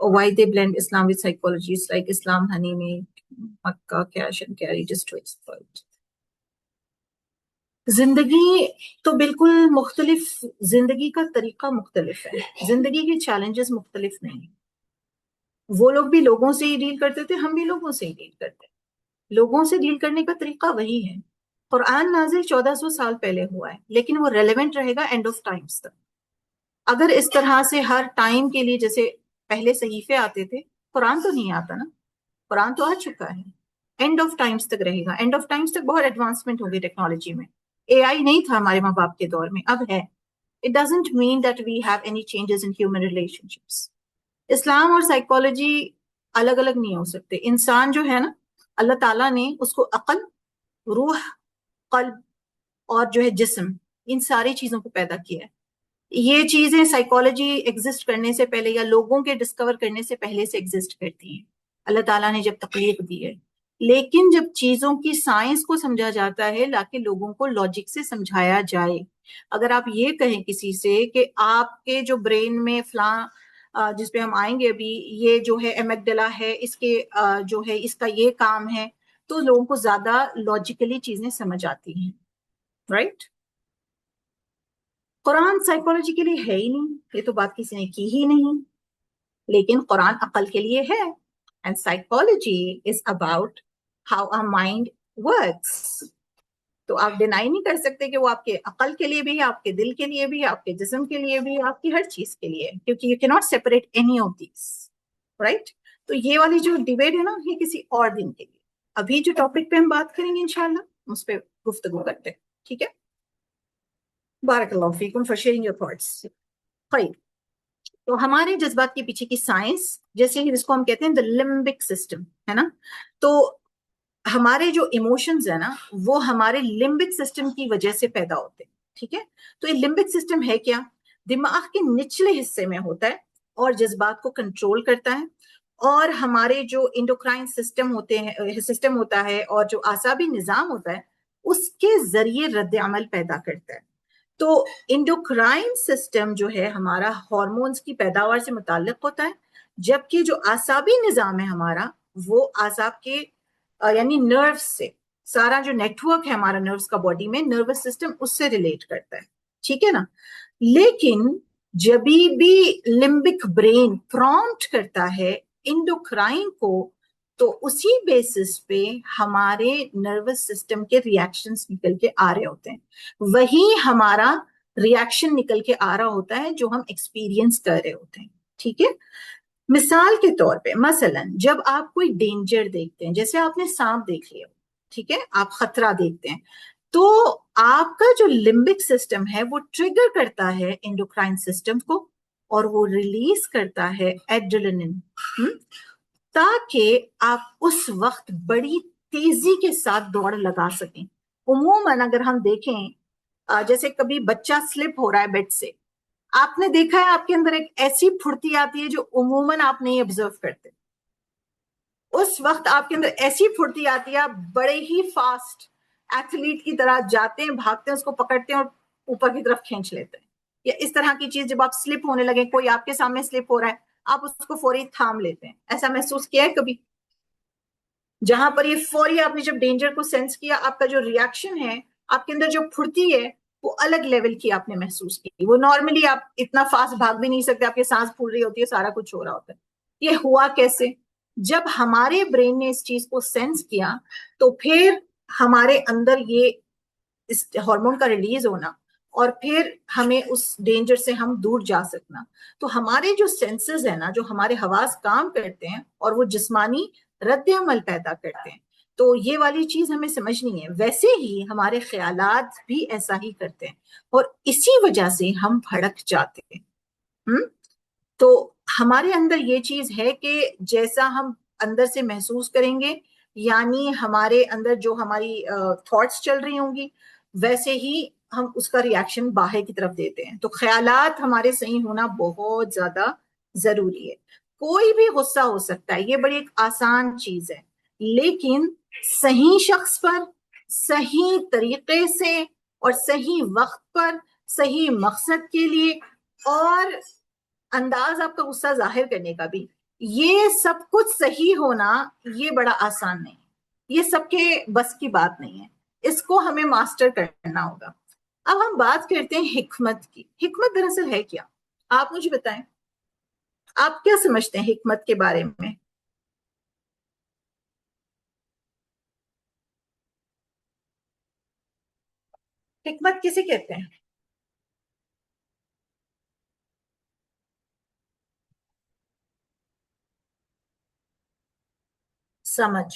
or why they blend Islam with psychology. It's like Islam honey made Makkah cash and carry just to exploit. زندگی تو بالکل مختلف، زندگی کا طریقہ مختلف ہے، زندگی کے چیلنجز مختلف نہیں ہیں۔ وہ لوگ بھی لوگوں سے ہی ڈیل کرتے تھے، ہم بھی لوگوں سے ہی ڈیل کرتے ہیں، لوگوں سے ڈیل کرنے کا طریقہ وہی ہے۔ قرآن نازل 1400 سال پہلے ہوا ہے، لیکن وہ ریلیونٹ رہے گا اینڈ آف ٹائمز تک۔ اگر اس طرح سے ہر ٹائم کے لیے جیسے پہلے صحیفے آتے تھے، قرآن تو نہیں آتا نا، قرآن تو آ چکا ہے، اینڈ آف ٹائمز تک رہے گا۔ اینڈ آف ٹائمز تک بہت ایڈوانسمنٹ ہوگی ٹیکنالوجی میں، اے آئی نہیں تھا ہمارے ماں باپ کے دور میں، اب ہے۔ It doesn't mean that we have any changes in human relationships. اسلام اور سائیکالوجی الگ الگ نہیں ہو سکتے۔ انسان جو ہے نا، اللہ تعالیٰ نے اس کو عقل، روح، قلب اور جو ہے جسم، ان ساری چیزوں کو پیدا کیا ہے۔ یہ چیزیں سائیکالوجی ایگزسٹ کرنے سے پہلے یا لوگوں کے ڈسکور کرنے سے پہلے سے ایگزسٹ کرتی ہیں، اللہ تعالیٰ نے جب تخلیق دی ہے۔ لیکن جب چیزوں کی سائنس کو سمجھا جاتا ہے، لاکہ لوگوں کو لاجک سے سمجھایا جائے، اگر آپ یہ کہیں کسی سے کہ آپ کے جو برین میں فلاں جس پہ ہم آئیں گے ابھی، یہ جو ہے ایمگڈلا ہے، اس کے جو ہے اس کا یہ کام ہے، تو لوگوں کو زیادہ لاجیکلی چیزیں سمجھ آتی ہیں، رائٹ؟ قرآن سائیکالوجی کے لیے ہے ہی نہیں، یہ تو بات کسی نے کی ہی نہیں، لیکن قرآن عقل کے لیے ہے۔ And psychology is about how our mind works. تو آپ ڈینائی نہیں کر سکتے کہ وہ آپ کے عقل کے لیے بھی ہے، آپ کے دل کے لیے بھی ہے، آپ کے جسم کے لیے بھی ہے، آپ کی ہر چیز کے لیے، کیونکہ یو کی not separate any of these, right? تو یہ والی جو ڈیبیٹ ہے نا، یہ کسی اور دن کے لیے۔ ابھی جو ٹاپک پہ ہم بات کریں گے انشاءاللہ، اس پہ گفتگو کرتے ہیں، ٹھیک ہے؟ بارک اللہ فیکم فار شیئرنگ یور تھاٹس۔ خیر، تو ہمارے جذبات کے پیچھے کی سائنس، جیسے ہی جس کو ہم کہتے ہیں دا لمبک سسٹم، ہے نا، تو ہمارے جو ایموشنز ہیں نا، وہ ہمارے لمبک سسٹم کی وجہ سے پیدا ہوتے ہیں، ٹھیک ہے؟ تو یہ لمبک سسٹم ہے کیا؟ دماغ کے نچلے حصے میں ہوتا ہے اور جذبات کو کنٹرول کرتا ہے، اور ہمارے جو انڈوکرائن سسٹم ہوتے ہیں، سسٹم ہوتا ہے، اور جو اعصابی نظام ہوتا ہے، اس کے ذریعے رد عمل پیدا کرتا ہے۔ تو انڈوکرائن سسٹم جو ہے ہمارا ہارمونز کی پیداوار سے متعلق ہوتا ہے، جبکہ جو اعصابی نظام ہے ہمارا، وہ اعصاب کے یعنی نروس سے، سارا جو نیٹ ورک ہے ہمارا نروس کا باڈی میں، نروس سسٹم اس سے ریلیٹ کرتا ہے، ٹھیک ہے نا؟ لیکن جبھی بھی لمبک برین پرومپٹ کرتا ہے انڈوکرائن کو، تو اسی بیسس پہ ہمارے نروس سسٹم کے ریاکشنز نکل کے آ رہے ہوتے ہیں، وہی ہمارا ریاکشن نکل کے آ رہا ہوتا ہے جو ہم ایکسپیرینس کر رہے ہوتے ہیں، ٹھیک ہے؟ مثال کے طور پہ، مثلا جب آپ کوئی ڈینجر دیکھتے ہیں، جیسے آپ نے سانپ دیکھ لیا، ٹھیک ہے، آپ خطرہ دیکھتے ہیں، تو آپ کا جو لمبک سسٹم ہے وہ ٹریگر کرتا ہے انڈوکرائن سسٹم کو، اور وہ ریلیز کرتا ہے ایڈرینلن، تاکہ آپ اس وقت بڑی تیزی کے ساتھ دوڑ لگا سکیں۔ عموماً اگر ہم دیکھیں، جیسے کبھی بچہ سلپ ہو رہا ہے بیڈ سے، آپ نے دیکھا ہے آپ کے اندر ایک ایسی پھرتی آتی ہے جو عموماً آپ نہیں آبزرو کرتے، اس وقت آپ کے اندر ایسی پھرتی آتی ہے، آپ بڑے ہی فاسٹ ایتھلیٹ کی طرح جاتے ہیں، بھاگتے ہیں، اس کو پکڑتے ہیں اور اوپر کی طرف کھینچ لیتے ہیں۔ یا اس طرح کی چیز جب آپ سلپ ہونے لگے، کوئی آپ کے سامنے سلپ ہو رہا ہے، آپ اس کو فوری تھام لیتے ہیں۔ ایسا محسوس کیا ہے کبھی؟ جہاں پر یہ فوری آپ نے جب ڈینجر کو سینس کیا، آپ کا جو ریاکشن ہے، آپ کے اندر جو پھرتی ہے، وہ الگ لیول کی آپ نے محسوس کی۔ وہ نارملی آپ اتنا فاسٹ بھاگ بھی نہیں سکتے، آپ کی سانس پھول رہی ہوتی ہے، سارا کچھ ہو رہا ہوتا ہے۔ یہ ہوا کیسے؟ جب ہمارے برین نے اس چیز کو سینس کیا، تو پھر ہمارے اندر یہ اس ہارمون کا ریلیز ہونا، اور پھر ہمیں اس ڈینجر سے ہم دور جا سکنا۔ تو ہمارے جو سینسز ہیں نا، جو ہمارے حواس کام کرتے ہیں اور وہ جسمانی رد عمل پیدا کرتے ہیں، تو یہ والی چیز ہمیں سمجھنی ہے۔ ویسے ہی ہمارے خیالات بھی ایسا ہی کرتے ہیں، اور اسی وجہ سے ہم بھڑک جاتے ہیں۔ تو ہمارے اندر یہ چیز ہے کہ جیسا ہم اندر سے محسوس کریں گے، یعنی ہمارے اندر جو ہماری تھاٹس چل رہی ہوں گی، ویسے ہی ہم اس کا ریاکشن باہر کی طرف دیتے ہیں۔ تو خیالات ہمارے صحیح ہونا بہت زیادہ ضروری ہے۔ کوئی بھی غصہ ہو سکتا ہے، یہ بڑی ایک آسان چیز ہے، لیکن صحیح شخص پر، صحیح طریقے سے، اور صحیح وقت پر، صحیح مقصد کے لیے، اور انداز آپ کا غصہ ظاہر کرنے کا بھی، یہ سب کچھ صحیح ہونا، یہ بڑا آسان نہیں، یہ سب کے بس کی بات نہیں ہے۔ اس کو ہمیں ماسٹر کرنا ہوگا. اب ہم بات کرتے ہیں حکمت کی. حکمت دراصل ہے کیا؟ آپ مجھے بتائیں، آپ کیا سمجھتے ہیں حکمت کے بارے میں؟ حکمت کسے کہتے ہیں؟ سمجھ.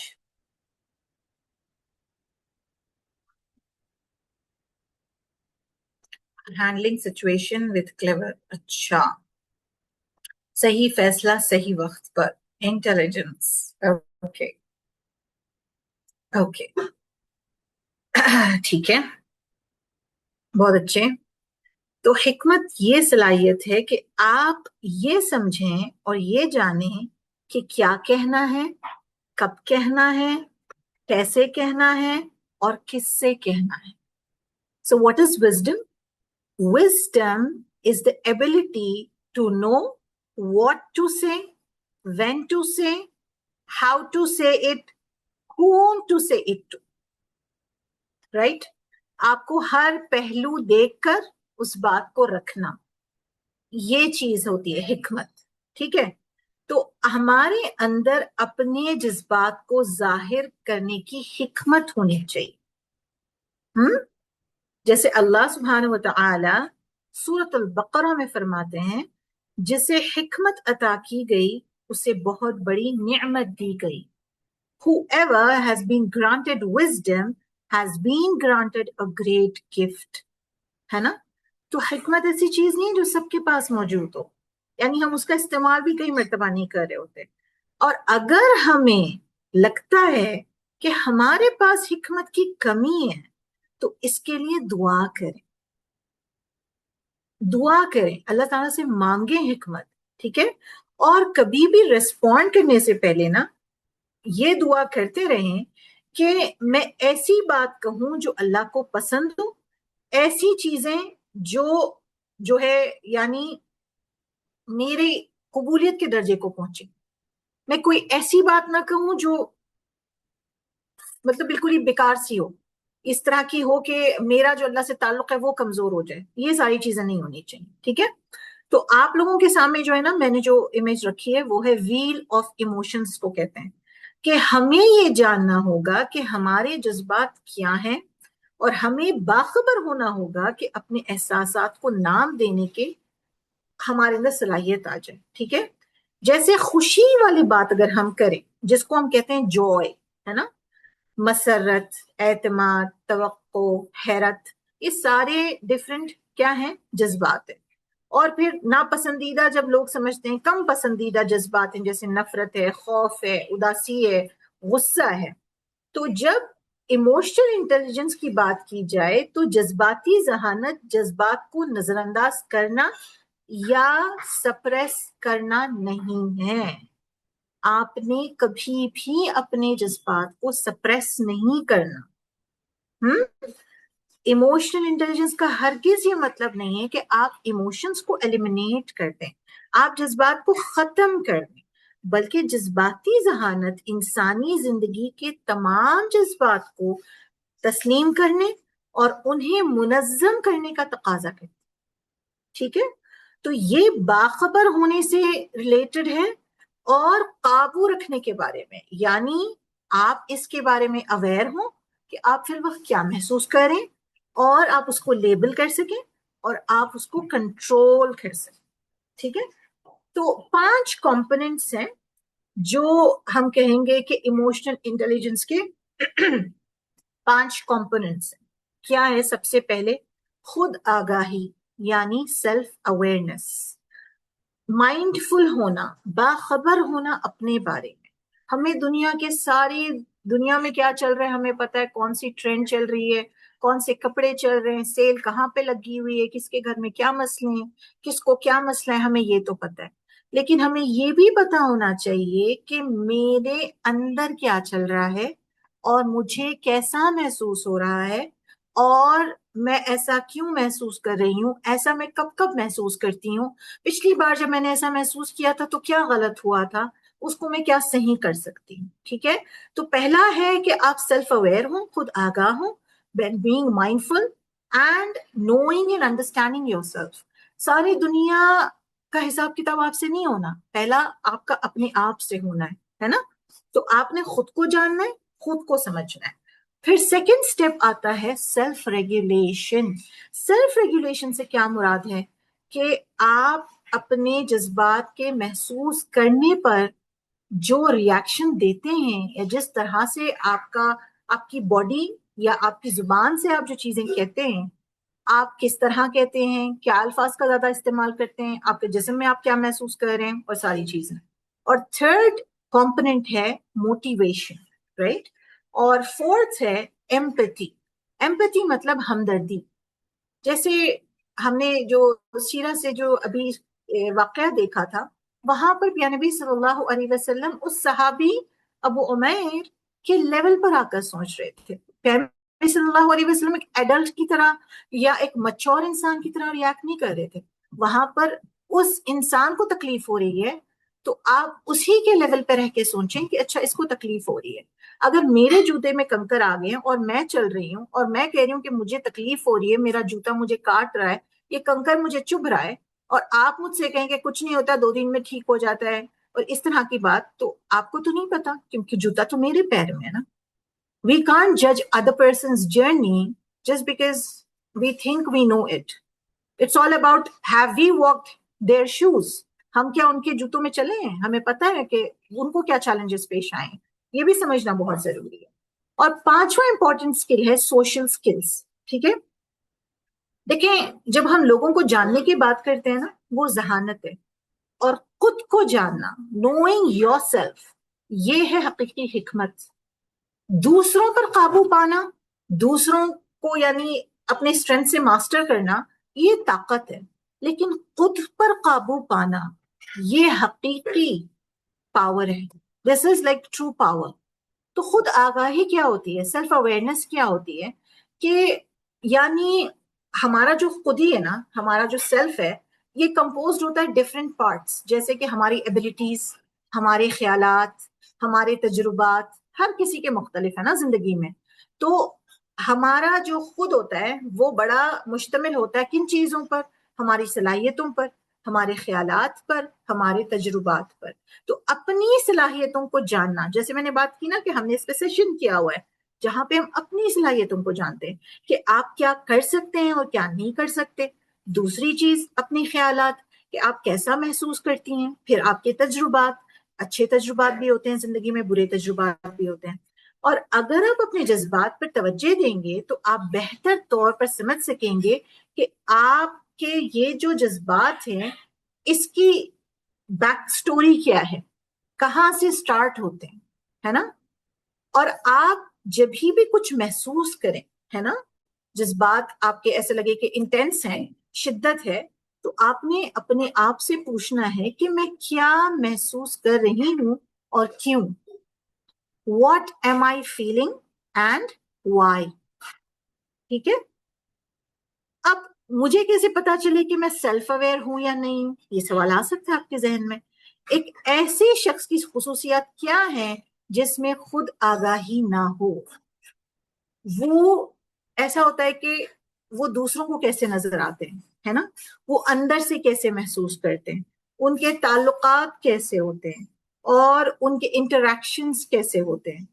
Handling situation with clever. اچھا، صحیح فیصلہ صحیح وقت پر. انٹیلیجنس. Okay okay. ٹھیک ہے، بہت اچھے. تو حکمت یہ صلاحیت ہے کہ آپ یہ سمجھیں اور یہ جانیں کہ کیا کہنا ہے، کب کہنا ہے، کیسے کہنا ہے، اور کس سے کہنا ہے. So what is wisdom? Wisdom is the ability to know what to say, when to say, how to say it, whom to say it to. Right? آپ کو ہر پہلو دیکھ کر اس بات کو رکھنا، یہ چیز ہوتی ہے حکمت. ٹھیک ہے؟ تو ہمارے اندر اپنے جذبات کو ظاہر کرنے کی حکمت ہونی چاہیے. جیسے اللہ سبحانہ وتعالی سورۃ البقرہ میں فرماتے ہیں، جسے حکمت عطا کی گئی اسے بہت بڑی نعمت دی گئی. Whoever has been granted wisdom has been granted a great gift. ہے نا؟ تو حکمت ایسی چیز نہیں جو سب کے پاس موجود ہو، یعنی ہم اس کا استعمال بھی کئی مرتبہ نہیں کر رہے ہوتے. اور اگر ہمیں لگتا ہے کہ ہمارے پاس حکمت کی کمی ہے تو اس کے لیے دعا کریں، دعا کریں، اللہ تعالیٰ سے مانگیں حکمت. ٹھیک ہے؟ اور کبھی بھی ریسپونڈ کرنے سے پہلے نا یہ دعا کرتے رہیں کہ میں ایسی بات کہوں جو اللہ کو پسند ہو، ایسی چیزیں جو ہے یعنی میری قبولیت کے درجے کو پہنچے. میں کوئی ایسی بات نہ کہوں جو مطلب بالکل ہی بیکار سی ہو، اس طرح کی ہو کہ میرا جو اللہ سے تعلق ہے وہ کمزور ہو جائے. یہ ساری چیزیں نہیں ہونی چاہیے. ٹھیک ہے؟ تو آپ لوگوں کے سامنے جو ہے نا میں نے جو امیج رکھی ہے وہ ہے ویل آف ایموشنز کو کہتے ہیں، کہ ہمیں یہ جاننا ہوگا کہ ہمارے جذبات کیا ہیں، اور ہمیں باخبر ہونا ہوگا کہ اپنے احساسات کو نام دینے کے ہمارے اندر صلاحیت آ جائے. ٹھیک ہے؟ جیسے خوشی والی بات اگر ہم کریں جس کو ہم کہتے ہیں جوائے، ہے نا، مسرت، اعتماد، توقع، حیرت، یہ سارے ڈفرینٹ کیا ہیں؟ جذبات ہیں. اور پھر ناپسندیدہ جب لوگ سمجھتے ہیں کم پسندیدہ جذبات ہیں، جیسے نفرت ہے، خوف ہے، اداسی ہے، غصہ ہے. تو جب ایموشنل انٹیلیجنس کی بات کی جائے تو جذباتی ذہانت جذبات کو نظر انداز کرنا یا سپریس کرنا نہیں ہے. آپ نے کبھی بھی اپنے جذبات کو سپریس نہیں کرنا. ایموشنل انٹیلیجنس کا ہرگز یہ مطلب نہیں ہے کہ آپ ایموشنز کو ایلیمینیٹ کر دیں، آپ جذبات کو ختم کر دیں، بلکہ جذباتی ذہانت انسانی زندگی کے تمام جذبات کو تسلیم کرنے اور انہیں منظم کرنے کا تقاضا کرتی. ٹھیک ہے؟ تو یہ باخبر ہونے سے ریلیٹڈ ہے اور قابو رکھنے کے بارے میں، یعنی آپ اس کے بارے میں اویئر ہوں کہ آپ فی الوقت کیا محسوس کریں اور آپ اس کو لیبل کر سکیں اور آپ اس کو کنٹرول کر سکیں. ٹھیک ہے؟ تو 5 کمپوننٹس ہیں جو ہم کہیں گے کہ ایموشنل انٹیلیجنس کے 5 کمپوننٹس ہیں. کیا ہے؟ سب سے پہلے خود آگاہی یعنی سیلف اویئرنس، مائنڈ فل ہونا، باخبر ہونا اپنے بارے میں. ہمیں دنیا کے ساری دنیا میں کیا چل رہا ہے ہمیں پتا ہے، کون سی ٹرینڈ چل رہی ہے، کون سے کپڑے چل رہے ہیں، سیل کہاں پہ لگی ہوئی ہے، کس کے گھر میں کیا مسئلے ہیں، کس کو کیا مسئلہ ہے، ہمیں یہ تو پتا ہے. لیکن ہمیں یہ بھی پتا ہونا چاہیے کہ میرے اندر کیا چل رہا ہے اور مجھے کیسا محسوس ہو رہا ہے، اور میں ایسا کیوں محسوس کر رہی ہوں، ایسا میں کب کب محسوس کرتی ہوں، پچھلی بار جب میں نے ایسا محسوس کیا تھا تو کیا غلط ہوا تھا، اس کو میں کیا صحیح کر سکتی ہوں. ٹھیک ہے؟ تو پہلا ہے کہ آپ سیلف اویئر ہوں، خود آگاہ ہوں. being mindful and knowing and understanding yourself. ساری دنیا کا حساب کتاب آپ سے نہیں ہونا, پہلا آپ کا اپنے آپ سے ہونا ہے نا. تو آپ نے خود کو جاننا ہے, خود کو سمجھنا ہے. پھر سیکنڈ سٹیپ آتا ہے سیلف ریگولیشن. سیلف ریگولیشن سے کیا مراد ہے کہ آپ اپنے جذبات کے محسوس کرنے پر جو ریاکشن دیتے ہیں, یا جس طرح سے آپ کی باڈی یا آپ کی زبان سے آپ جو چیزیں کہتے ہیں, آپ کس طرح کہتے ہیں, کیا الفاظ کا زیادہ استعمال کرتے ہیں, آپ کے جسم میں آپ کیا محسوس کر رہے ہیں, اور ساری چیزیں. اور تھرڈ کمپوننٹ ہے موٹیویشن, رائٹ. اور فورتھ ہے ایمپتھی. ایمپتھی مطلب ہمدردی. جیسے ہم نے جو سیرہ سے جو ابھی واقعہ دیکھا تھا, وہاں پر پیارے نبی صلی اللہ علیہ وسلم اس صحابی ابو عمیر کے لیول پر آ کر سوچ رہے تھے. پیارے نبی صلی اللہ علیہ وسلم ایک ایڈلٹ کی طرح یا ایک مچور انسان کی طرح ریاکٹ نہیں کر رہے تھے. وہاں پر اس انسان کو تکلیف ہو رہی ہے تو آپ اسی کے لیول پہ رہ کے سوچیں کہ اچھا اس کو تکلیف ہو رہی ہے. اگر میرے جوتے میں کنکر آ گئے ہیں اور میں چل رہی ہوں اور میں کہہ رہی ہوں کہ مجھے تکلیف ہو رہی ہے, میرا جوتا مجھے کاٹ رہا ہے, یہ کنکر مجھے چبھ رہا ہے, اور آپ مجھ سے کہیں کہ کچھ نہیں ہوتا, 2 دن میں ٹھیک ہو جاتا ہے, اور اس طرح کی بات, تو آپ کو تو نہیں پتا کیونکہ جوتا تو میرے پیر میں ہے نا. We can't judge other person's journey just because we think we know it. It's all about have we walked their shoes. ہم کیا ان کے جوتوں میں چلے ہیں, ہمیں پتا ہے کہ ان کو کیا چیلنجز پیش آئے ہیں, یہ بھی سمجھنا بہت ضروری ہے. اور پانچواں امپورٹنٹ اسکل ہے سوشل اسکلس. ٹھیک ہے, دیکھیں جب ہم لوگوں کو جاننے کی بات کرتے ہیں نا, وہ ذہانت ہے, اور خود کو جاننا, knowing yourself, یہ ہے حقیقی حکمت. دوسروں پر قابو پانا, دوسروں کو یعنی اپنے اسٹرینتھ سے ماسٹر کرنا, یہ طاقت ہے. لیکن خود پر قابو پانا یہ حقیقی پاور ہے. دس از لائک ٹرو پاور. تو خود آگاہی کیا ہوتی ہے, سیلف اویئرنیس کیا ہوتی ہے, کہ یعنی ہمارا جو خود ہی ہے نا, ہمارا جو سیلف ہے, یہ کمپوزڈ ہوتا ہے ڈفرینٹ پارٹس, جیسے کہ ہماری ایبلٹیز, ہمارے خیالات, ہمارے تجربات, ہر کسی کے مختلف ہے نا زندگی میں. تو ہمارا جو خود ہوتا ہے وہ بڑا مشتمل ہوتا ہے کن چیزوں پر, ہماری صلاحیتوں پر, ہمارے خیالات پر, ہمارے تجربات پر. تو اپنی صلاحیتوں کو جاننا, جیسے میں نے بات کی نا کہ ہم نے اس پہ سیشن کیا ہوا ہے جہاں پہ ہم اپنی صلاحیتوں کو جانتے ہیں کہ آپ کیا کر سکتے ہیں اور کیا نہیں کر سکتے. دوسری چیز اپنے خیالات, کہ آپ کیسا محسوس کرتی ہیں. پھر آپ کے تجربات, اچھے تجربات بھی ہوتے ہیں زندگی میں, برے تجربات بھی ہوتے ہیں. اور اگر آپ اپنے جذبات پر توجہ دیں گے تو آپ بہتر طور پر سمجھ سکیں گے کہ آپ کے یہ جو جذبات ہیں اس کی بیک سٹوری کیا ہے, کہاں سے سٹارٹ ہوتے ہیں, ہے نا. اور آپ جب بھی کچھ محسوس کریں, ہے نا, جذبات آپ کے ایسے لگے کہ انٹینس ہیں, شدت ہے, تو آپ نے اپنے آپ سے پوچھنا ہے کہ میں کیا محسوس کر رہی ہوں اور کیوں. What am I feeling and why? ٹھیک ہے. اب مجھے کیسے پتا چلے کہ میں سیلف اویئر ہوں یا نہیں ہوں, یہ سوال آ سکتا ہے آپ کے ذہن میں. ایک ایسے شخص کی خصوصیات کیا ہیں جس میں خود آگاہی نہ ہو. وہ ایسا ہوتا ہے کہ وہ دوسروں کو کیسے نظر آتے ہیں, ہے نا, وہ اندر سے کیسے محسوس کرتے ہیں, ان کے تعلقات کیسے ہوتے ہیں, اور ان کے انٹریکشنز کیسے ہوتے ہیں.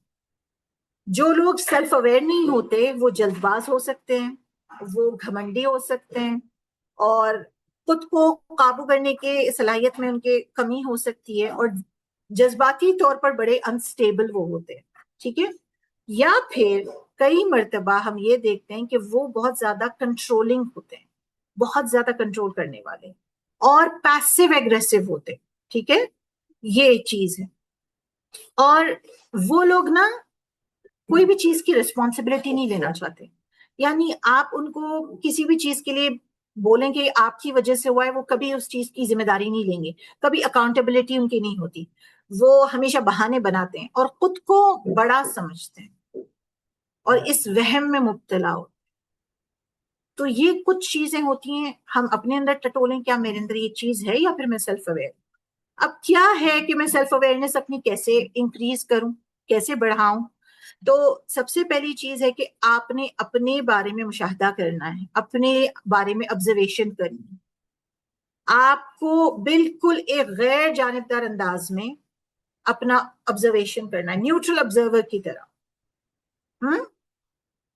جو لوگ سیلف اویئر نہیں ہوتے وہ جلد باز ہو سکتے ہیں, وہ گھمنڈی ہو سکتے ہیں, اور خود کو قابو کرنے کے صلاحیت میں ان کے کمی ہو سکتی ہے, اور جذباتی طور پر بڑے انسٹیبل وہ ہوتے ہیں. ٹھیک ہے. یا پھر کئی مرتبہ ہم یہ دیکھتے ہیں کہ وہ بہت زیادہ کنٹرولنگ ہوتے ہیں, بہت زیادہ کنٹرول کرنے والے, اور پیسو ایگریسو ہوتے ہیں. ٹھیک ہے, یہ ایک چیز ہے. اور وہ لوگ نا کوئی بھی چیز کی ریسپانسبلٹی نہیں لینا چاہتے, یعنی آپ ان کو کسی بھی چیز کے لیے بولیں کہ آپ کی وجہ سے ہوا ہے, وہ کبھی اس چیز کی ذمہ داری نہیں لیں گے, کبھی اکاؤنٹیبلٹی ان کی نہیں ہوتی, وہ ہمیشہ بہانے بناتے ہیں اور خود کو بڑا سمجھتے ہیں اور اس وہم میں مبتلا ہوتے ہیں. تو یہ کچھ چیزیں ہوتی ہیں, ہم اپنے اندر ٹٹولیں کیا میرے اندر یہ چیز ہے, یا پھر میں سیلف اویئر. اب کیا ہے کہ میں سیلف اویئرنیس اپنی کیسے انکریز کروں, کیسے بڑھاؤں. تو سب سے پہلی چیز ہے کہ آپ نے اپنے بارے میں مشاہدہ کرنا ہے، اپنے بارے میں آبزرویشن کرنی ہے. آپ کو بالکل ایک غیر جانبدار انداز میں اپنا آبزرویشن کرنا ہے، نیوٹرل آبزرور کی طرح.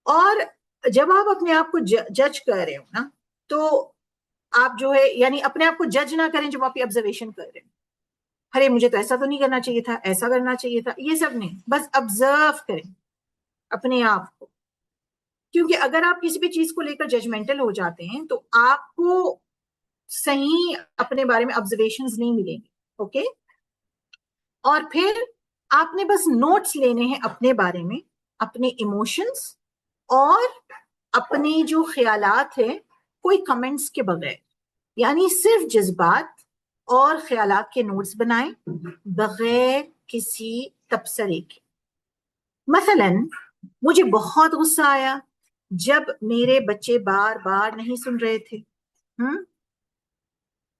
اور جب آپ اپنے آپ کو جج کر رہے ہو نا، تو آپ جو ہے یعنی اپنے آپ کو جج نہ کریں جب آپ یہ آبزرویشن کر رہے ہیں. ارے مجھے تو ایسا تو نہیں کرنا چاہیے تھا، ایسا کرنا چاہیے تھا، یہ سب نہیں، بس آبزرو کریں اپنے آپ کو. کیونکہ اگر آپ کسی بھی چیز کو لے کر ججمنٹل ہو جاتے ہیں تو آپ کو صحیح اپنے بارے میں آبزرویشنز نہیں ملیں گے. اوکے، اور پھر آپ نے بس نوٹس لینے ہیں اپنے بارے میں، اپنے ایموشنز اور اپنے جو خیالات ہیں کوئی کمنٹس کے بغیر، یعنی صرف جذبات اور خیالات کے نوٹس بنائیں بغیر کسی تبصرے کے. مثلا مجھے بہت غصہ آیا جب میرے بچے بار بار نہیں سن رہے تھے.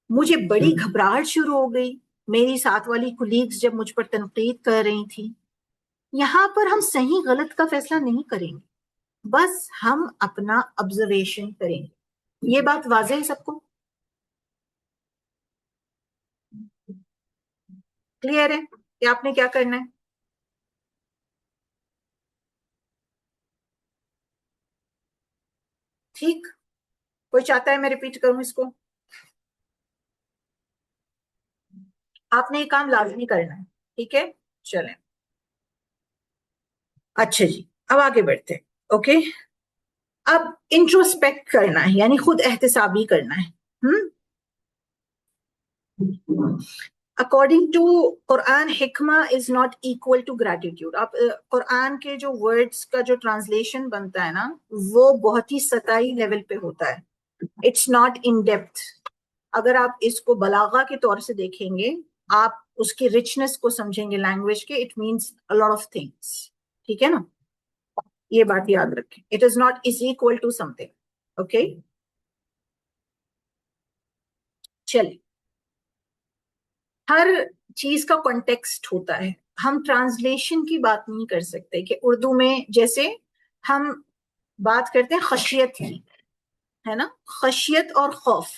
مجھے بڑی گھبراہٹ شروع ہو گئی میری ساتھ والی کولیگز جب مجھ پر تنقید کر رہی تھی. یہاں پر ہم صحیح غلط کا فیصلہ نہیں کریں گے، بس ہم اپنا آبزرویشن کریں گے. یہ بات واضح ہے سب کو؟ کلیئر ہے کہ آپ نے کیا کرنا ہے؟ ٹھیک، کوئی چاہتا ہے میں ریپیٹ کروں اس کو؟ آپ نے یہ کام لازمی کرنا ہے، ٹھیک ہے؟ چلیں اچھا جی، اب آگے بڑھتے ہیں. اوکے، اب انٹروسپیکٹ کرنا ہے یعنی خود احتسابی کرنا ہے. اکارڈنگ ٹو قرآن، حکمہ is not equal to gratitude. آپ قرآن کے جو ورڈز کا جو ٹرانسلیشن بنتا ہے نا، وہ بہت ہی سطحی لیول پہ ہوتا ہے. It's not in depth. اگر آپ اس کو بلاغہ کے طور سے دیکھیں گے، آپ اس کی رچنس کو سمجھیں گے لینگویج کے، it means a lot of things. ٹھیک ہے نا، یہ بات یاد رکھیں. It is not is equal to something. Okay, چلیے. ہر چیز کا کانٹیکسٹ ہوتا ہے. ہم ٹرانسلیشن کی بات نہیں کر سکتے کہ اردو میں جیسے ہم بات کرتے ہیں خشیت کی، ہے نا، خشیت اور خوف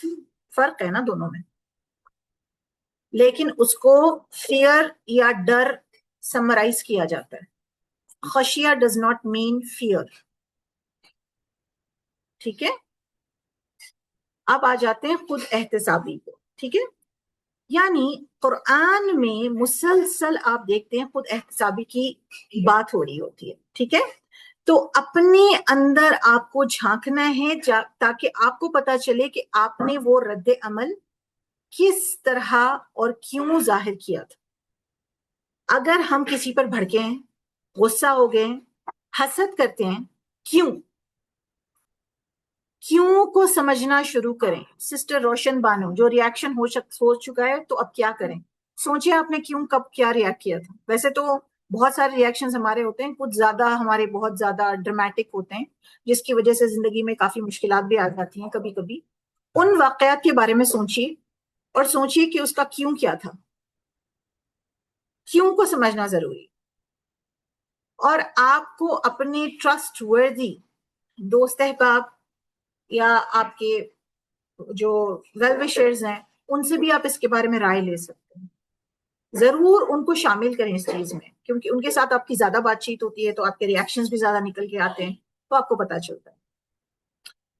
فرق ہے نا دونوں میں. لیکن اس کو فیئر یا ڈر سمرائز کیا جاتا ہے. خشیہ ڈز ناٹ مین فیئر. ٹھیک ہے، اب آ جاتے ہیں خود احتسابی کو. ٹھیک ہے، یعنی قرآن میں مسلسل آپ دیکھتے ہیں خود احتسابی کی بات ہو رہی ہوتی ہے. ٹھیک ہے، تو اپنے اندر آپ کو جھانکنا ہے تاکہ آپ کو پتا چلے کہ آپ نے وہ رد عمل کس طرح اور کیوں ظاہر کیا تھا. اگر ہم کسی پر بھڑکے ہیں، غصہ ہو گئے، حسد کرتے ہیں، کیوں کو سمجھنا شروع کریں. سسٹر روشن بانو، جو ریاکشن ہو چکا ہے تو اب کیا کریں؟ سوچیں آپ نے کیوں کب کیا ریاکٹ کیا تھا. ویسے تو بہت سارے ریاکشنز ہمارے ہوتے ہیں، کچھ زیادہ ہمارے بہت زیادہ ڈرمیٹک ہوتے ہیں جس کی وجہ سے زندگی میں کافی مشکلات بھی آ جاتی ہیں کبھی کبھی. ان واقعات کے بارے میں سوچیے اور سوچیے کہ اس کا کیوں کیا تھا. کیوں کو سمجھنا ضروری. اور آپ کو اپنے ٹرسٹ وردی دوست احباب یا آپ کے جو ویل وشرز ہیں ان سے بھی آپ اس کے بارے میں رائے لے سکتے ہیں. ضرور ان کو شامل کریں اس چیز میں، کیونکہ ان کے ساتھ آپ کی زیادہ بات چیت ہوتی ہے تو آپ کے ریاکشنز بھی زیادہ نکل کے آتے ہیں، تو آپ کو پتا چلتا ہے.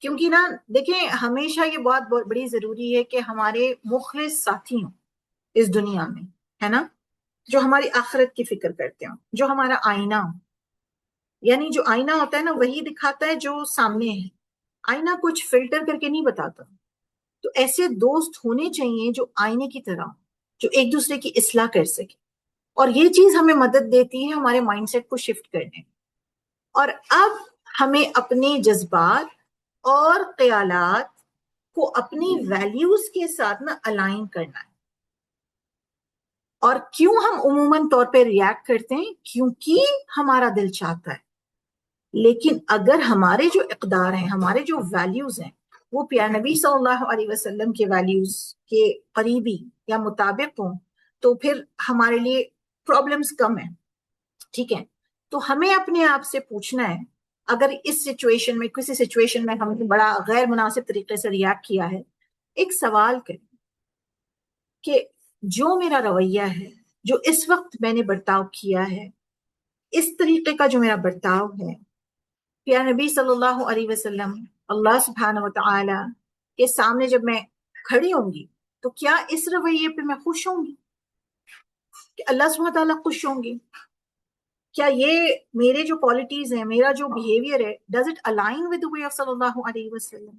کیونکہ نا دیکھیں، ہمیشہ یہ بات بڑی ضروری ہے کہ ہمارے مخلص ساتھی ہوں اس دنیا میں، ہے نا، جو ہماری آخرت کی فکر کرتے ہوں، جو ہمارا آئینہ ہو. یعنی جو آئینہ ہوتا ہے نا وہی دکھاتا ہے جو سامنے ہے، آئینہ کچھ فلٹر کر کے نہیں بتاتا. تو ایسے دوست ہونے چاہیے جو آئینے کی طرح، جو ایک دوسرے کی اصلاح کر سکے. اور یہ چیز ہمیں مدد دیتی ہے ہمارے مائنڈ سیٹ کو شفٹ کرنے. اور اب ہمیں اپنے جذبات اور خیالات کو اپنی ویلیوز کے ساتھ نا الائن کرنا ہے. اور کیوں ہم عموماً طور پہ ریاکٹ کرتے ہیں؟ کیونکہ ہمارا دل چاہتا ہے. لیکن اگر ہمارے جو اقدار ہیں، ہمارے جو ویلیوز ہیں، وہ پیارے نبی صلی اللہ علیہ وسلم کے ویلیوز کے قریبی یا مطابق ہوں تو پھر ہمارے لیے پرابلمز کم ہیں. ٹھیک ہے، تو ہمیں اپنے آپ سے پوچھنا ہے، اگر اس سچویشن میں، کسی سچویشن میں ہم نے بڑا غیر مناسب طریقے سے ریاکٹ کیا ہے، ایک سوال کریں کہ جو میرا رویہ ہے، جو اس وقت میں نے برتاؤ کیا ہے، اس طریقے کا جو میرا برتاؤ ہے، پیارے نبی صلی اللہ علیہ وسلم، اللہ سبحانہ وتعالی کے سامنے جب میں کھڑی ہوں گی تو کیا اس رویے پہ میں خوش ہوں گی کہ اللہ سبحانہ وتعالی خوش ہوں گی؟ کیا یہ میرے جو کوالٹیز ہیں، میرا جو بیہیویئر ہے، does it align with the way of صلی اللہ علیہ وسلم؟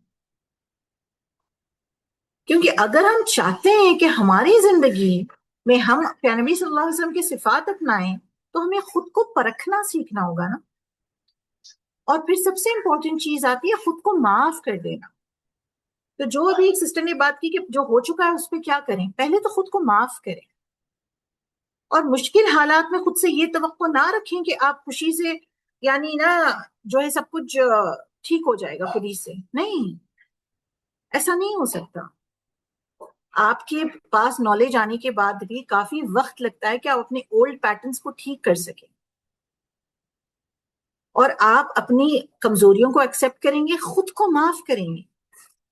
کیونکہ اگر ہم چاہتے ہیں کہ ہماری زندگی میں ہم پیارے نبی صلی اللہ علیہ وسلم کی صفات اپنائیں تو ہمیں خود کو پرکھنا سیکھنا ہوگا نا. اور پھر سب سے امپورٹنٹ چیز آتی ہے خود کو معاف کر دینا. تو جو ابھی ایک سسٹر نے بات کی کہ جو ہو چکا ہے اس پہ کیا کریں، پہلے تو خود کو معاف کریں، اور مشکل حالات میں خود سے یہ توقع نہ رکھیں کہ آپ خوشی سے یعنی نا جو ہے سب کچھ ٹھیک ہو جائے گا خود ہی سے. نہیں، ایسا نہیں ہو سکتا. آپ کے پاس نالج آنے کے بعد بھی کافی وقت لگتا ہے کہ آپ اپنے اولڈ پیٹرنز کو ٹھیک کر سکیں، اور آپ اپنی کمزوریوں کو ایکسپٹ کریں گے، خود کو معاف کریں گے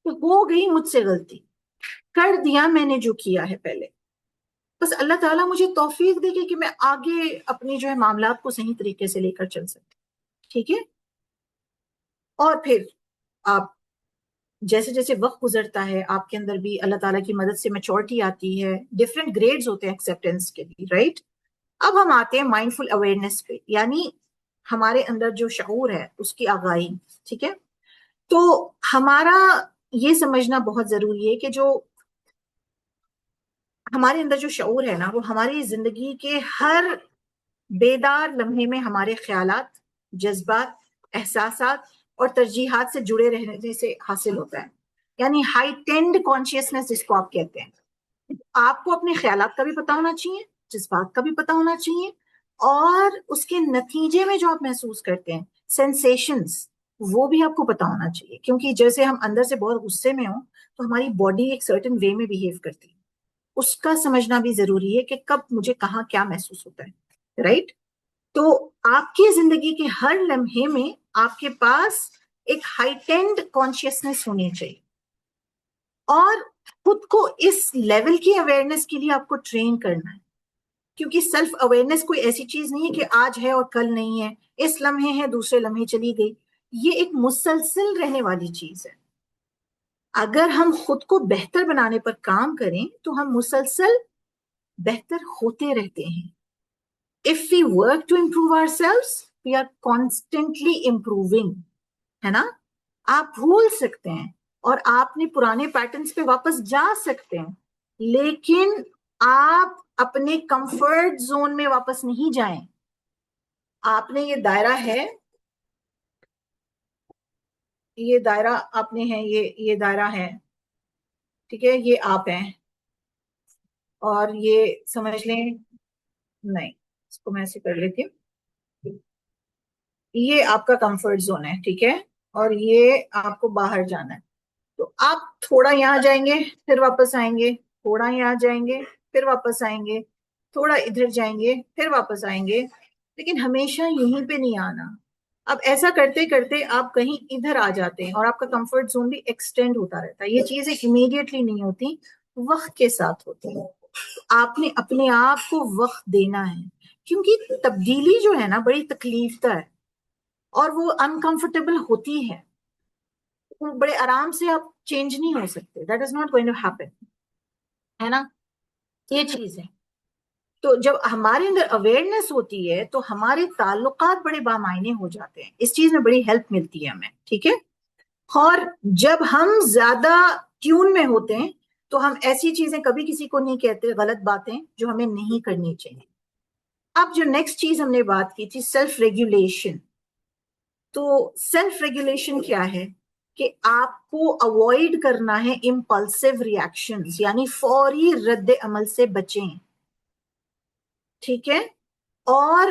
کہ ہو گئی مجھ سے غلطی، کر دیا میں نے جو کیا ہے پہلے، بس اللہ تعالیٰ مجھے توفیق دے گی کہ میں آگے اپنی جو ہے معاملات کو صحیح طریقے سے لے کر چل سکتی. ٹھیک ہے؟ اور پھر آپ جیسے جیسے وقت گزرتا ہے آپ کے اندر بھی اللہ تعالیٰ کی مدد سے میچورٹی آتی ہے، ڈفرینٹ گریڈز ہوتے ہیں ایکسیپٹینس کے بھی، رائٹ؟ اب ہم آتے ہیں مائنڈفل اویئرنیس پہ، یعنی ہمارے اندر جو شعور ہے اس کی آگاہی. ٹھیک ہے؟ تو ہمارا یہ سمجھنا بہت ضروری ہے کہ جو ہمارے اندر جو شعور ہے نا، وہ ہماری زندگی کے ہر بیدار لمحے میں ہمارے خیالات، جذبات، احساسات اور ترجیحات سے جڑے رہنے سے حاصل ہوتا ہے. یعنی ہائٹینڈ کانشیسنس جس کو آپ کہتے ہیں. آپ کو اپنے خیالات کا بھی پتا ہونا چاہیے، جذبات کا بھی پتا ہونا چاہیے، اور اس کے نتیجے میں جو آپ محسوس کرتے ہیں سینسیشنز، وہ بھی آپ کو پتا ہونا چاہیے. کیونکہ جیسے ہم اندر سے بہت غصے میں ہوں تو ہماری باڈی ایک سرٹن وے میں بیہیو کرتی ہے، اس کا سمجھنا بھی ضروری ہے کہ کب مجھے کہاں کیا محسوس ہوتا ہے، رائٹ؟ تو آپ کی زندگی کے ہر لمحے میں آپ کے پاس ایک ہائٹینڈ کانشیسنس ہونی چاہیے، اور خود کو اس لیول کی اویئرنیس کے لیے آپ کو ٹرین کرنا ہے. کیونکہ سیلف اویئرنیس کوئی ایسی چیز نہیں ہے کہ آج ہے اور کل نہیں ہے، اس لمحے ہے دوسرے لمحے چلی گئی. یہ ایک مسلسل رہنے والی چیز ہے. اگر ہم خود کو بہتر بنانے پر کام کریں تو ہم مسلسل بہتر ہوتے رہتے ہیں. If we work to improve ourselves, we are constantly improving. ہے نا؟ آپ بھول سکتے ہیں اور آپ نے پرانے پیٹرنز پہ واپس جا سکتے ہیں، لیکن آپ اپنے کمفرٹ زون میں واپس نہیں جائیں. آپ نے یہ دائرہ ہے، یہ دائرہ آپ نے ہے، یہ دائرہ ہے، ٹھیک ہے؟ یہ آپ ہیں، اور یہ سمجھ لیں، نہیں اس کو میں ایسے کر لیتی ہوں، یہ آپ کا کمفرٹ زون ہے، ٹھیک ہے؟ اور یہ آپ کو باہر جانا ہے. تو آپ تھوڑا یہاں جائیں گے پھر واپس آئیں گے، تھوڑا یہاں جائیں گے پھر واپس آئیں گے، تھوڑا ادھر جائیں گے پھر واپس آئیں گے، لیکن ہمیشہ یہیں پہ نہیں آنا. اب ایسا کرتے کرتے آپ کہیں ادھر آ جاتے ہیں اور آپ کا کمفرٹ زون بھی ایکسٹینڈ ہوتا رہتا ہے. یہ چیزیں امیڈیٹلی نہیں ہوتی، وقت کے ساتھ ہوتی ہیں. آپ نے اپنے آپ کو وقت دینا ہے، کیونکہ تبدیلی جو ہے نا بڑی تکلیف دہ ہے اور وہ انکمفرٹیبل ہوتی ہے. بڑے آرام سے آپ چینج نہیں ہو سکتے. That is not going to happen, ہے نا؟ یہ چیز ہے. تو جب ہمارے اندر اویئرنیس ہوتی ہے تو ہمارے تعلقات بڑے بامعنی ہو جاتے ہیں. اس چیز میں بڑی ہیلپ ملتی ہے ہمیں، ٹھیک ہے؟ اور جب ہم زیادہ ٹیون میں ہوتے ہیں تو ہم ایسی چیزیں کبھی کسی کو نہیں کہتے، غلط باتیں جو ہمیں نہیں کرنی چاہیے. اب جو نیکسٹ چیز ہم نے بات کی تھی سیلف ریگولیشن. تو سیلف ریگولیشن کیا ہے؟ کہ آپ کو اوائڈ کرنا ہے امپلسو ریئیکشنز، یعنی فوری رد عمل سے بچیں. ٹھیک ہے؟ اور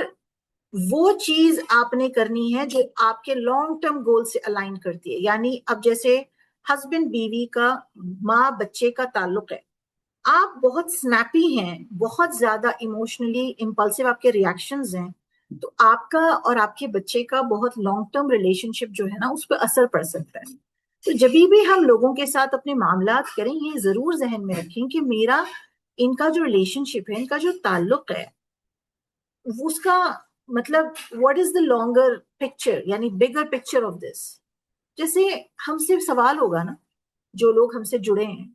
وہ چیز آپ نے کرنی ہے جو آپ کے لانگ ٹرم گول سے الائن کرتی ہے. یعنی اب جیسے ہسبینڈ بیوی کا، ماں بچے کا تعلق ہے، آپ بہت سنیپی ہیں، بہت زیادہ ایموشنلی امپلسو آپ کے ریئیکشنز ہیں، تو آپ کا اور آپ کے بچے کا بہت لانگ ٹرم ریلیشن شپ جو ہے نا اس پہ اثر پڑ سکتا ہے. تو جب بھی ہم لوگوں کے ساتھ اپنے معاملات کریں یہ ضرور ذہن میں رکھیں کہ میرا ان کا جو ریلیشن شپ ہے، ان کا جو تعلق ہے، اس کا مطلب what is the longer picture, یعنی بگر پکچر آف دس. جیسے ہم سے سوال ہوگا نا، جو لوگ ہم سے جڑے ہیں،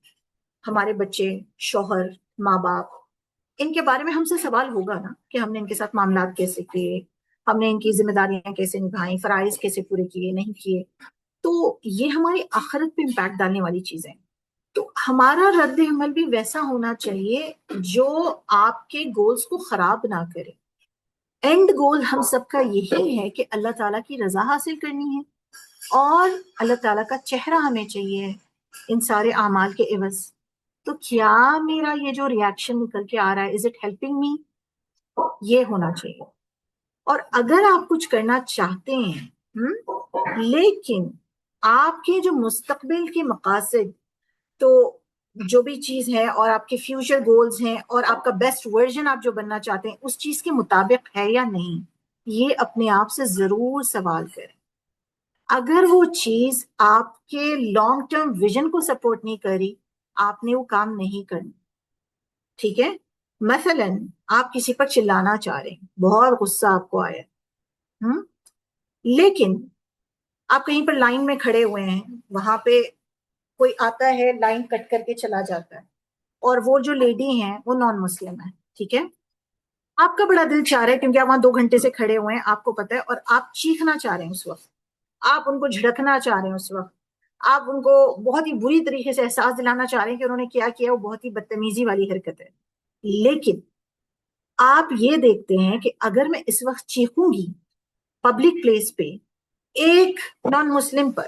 ہمارے بچے، شوہر، ماں باپ، ان کے بارے میں ہم سے سوال ہوگا نا کہ ہم نے ان کے ساتھ معاملات کیسے کیے، ہم نے ان کی ذمہ داریاں کیسے نبھائیں، فرائض کیسے پورے کیے نہیں کیے. تو یہ ہماری آخرت پہ امپیکٹ ڈالنے والی چیزیں. تو ہمارا رد عمل بھی ویسا ہونا چاہیے جو آپ کے گولز کو خراب نہ کرے. اینڈ گول ہم سب کا یہی ہے کہ اللہ تعالیٰ کی رضا حاصل کرنی ہے اور اللہ تعالیٰ کا چہرہ ہمیں چاہیے ان سارے اعمال کے عوض. تو کیا میرا یہ جو ریاکشن نکل کے آ رہا ہے، از اٹ ہیلپنگ می؟ یہ ہونا چاہیے. اور اگر آپ کچھ کرنا چاہتے ہیں لیکن آپ کے جو مستقبل کے مقاصد، تو جو بھی چیز ہے اور آپ کے فیوچر گولز ہیں اور آپ کا بیسٹ ورژن آپ جو بننا چاہتے ہیں اس چیز کے مطابق ہے یا نہیں، یہ اپنے آپ سے ضرور سوال کریں. اگر وہ چیز آپ کے لانگ ٹرم ویژن کو سپورٹ نہیں کری، آپ نے وہ کام نہیں کرنا. ٹھیک ہے؟ مثلا آپ کسی پر چلانا چاہ رہے ہیں، بہت غصہ آپ کو آیا، لیکن آپ کہیں پر لائن میں کھڑے ہوئے ہیں، وہاں پہ کوئی آتا ہے لائن کٹ کر کے چلا جاتا ہے، اور وہ جو لیڈی ہیں وہ نان مسلم ہے. ٹھیک ہے؟ آپ کا بڑا دل چاہ رہا ہے کیونکہ آپ وہاں 2 گھنٹے سے کھڑے ہوئے ہیں، آپ کو پتا ہے، اور آپ چیخنا چاہ رہے ہیں اس وقت، آپ ان کو جھڑکنا چاہ رہے ہیں اس وقت، آپ ان کو بہت ہی بری طریقے سے احساس دلانا چاہ رہے ہیں کہ انہوں نے کیا کیا وہ بہت ہی بدتمیزی والی حرکت ہے. لیکن آپ یہ دیکھتے ہیں کہ اگر میں اس وقت چیخوں گی پبلک پلیس پہ ایک نان مسلم پر،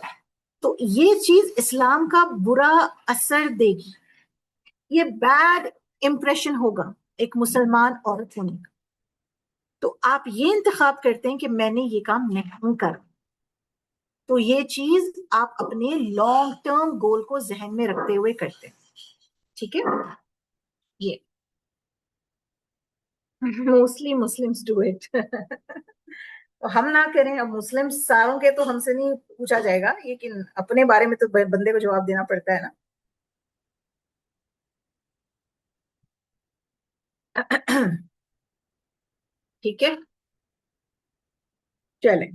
تو یہ چیز اسلام کا برا اثر دے گی، یہ بیڈ امپریشن ہوگا ایک مسلمان عورت ہونے کا. تو آپ یہ انتخاب کرتے ہیں کہ میں نے یہ کام نہیں کر. تو یہ چیز آپ اپنے لانگ ٹرم گول کو ذہن میں رکھتے ہوئے کرتے ہیں. ٹھیک ہے؟ یہ موسٹلی مسلمس ڈو اٹ. ہم نہ کریں، اب مسلم ساروں کے تو ہم سے نہیں پوچھا جائے گا، لیکن اپنے بارے میں تو بندے کو جواب دینا پڑتا ہے نا. ٹھیک ہے، چلیں.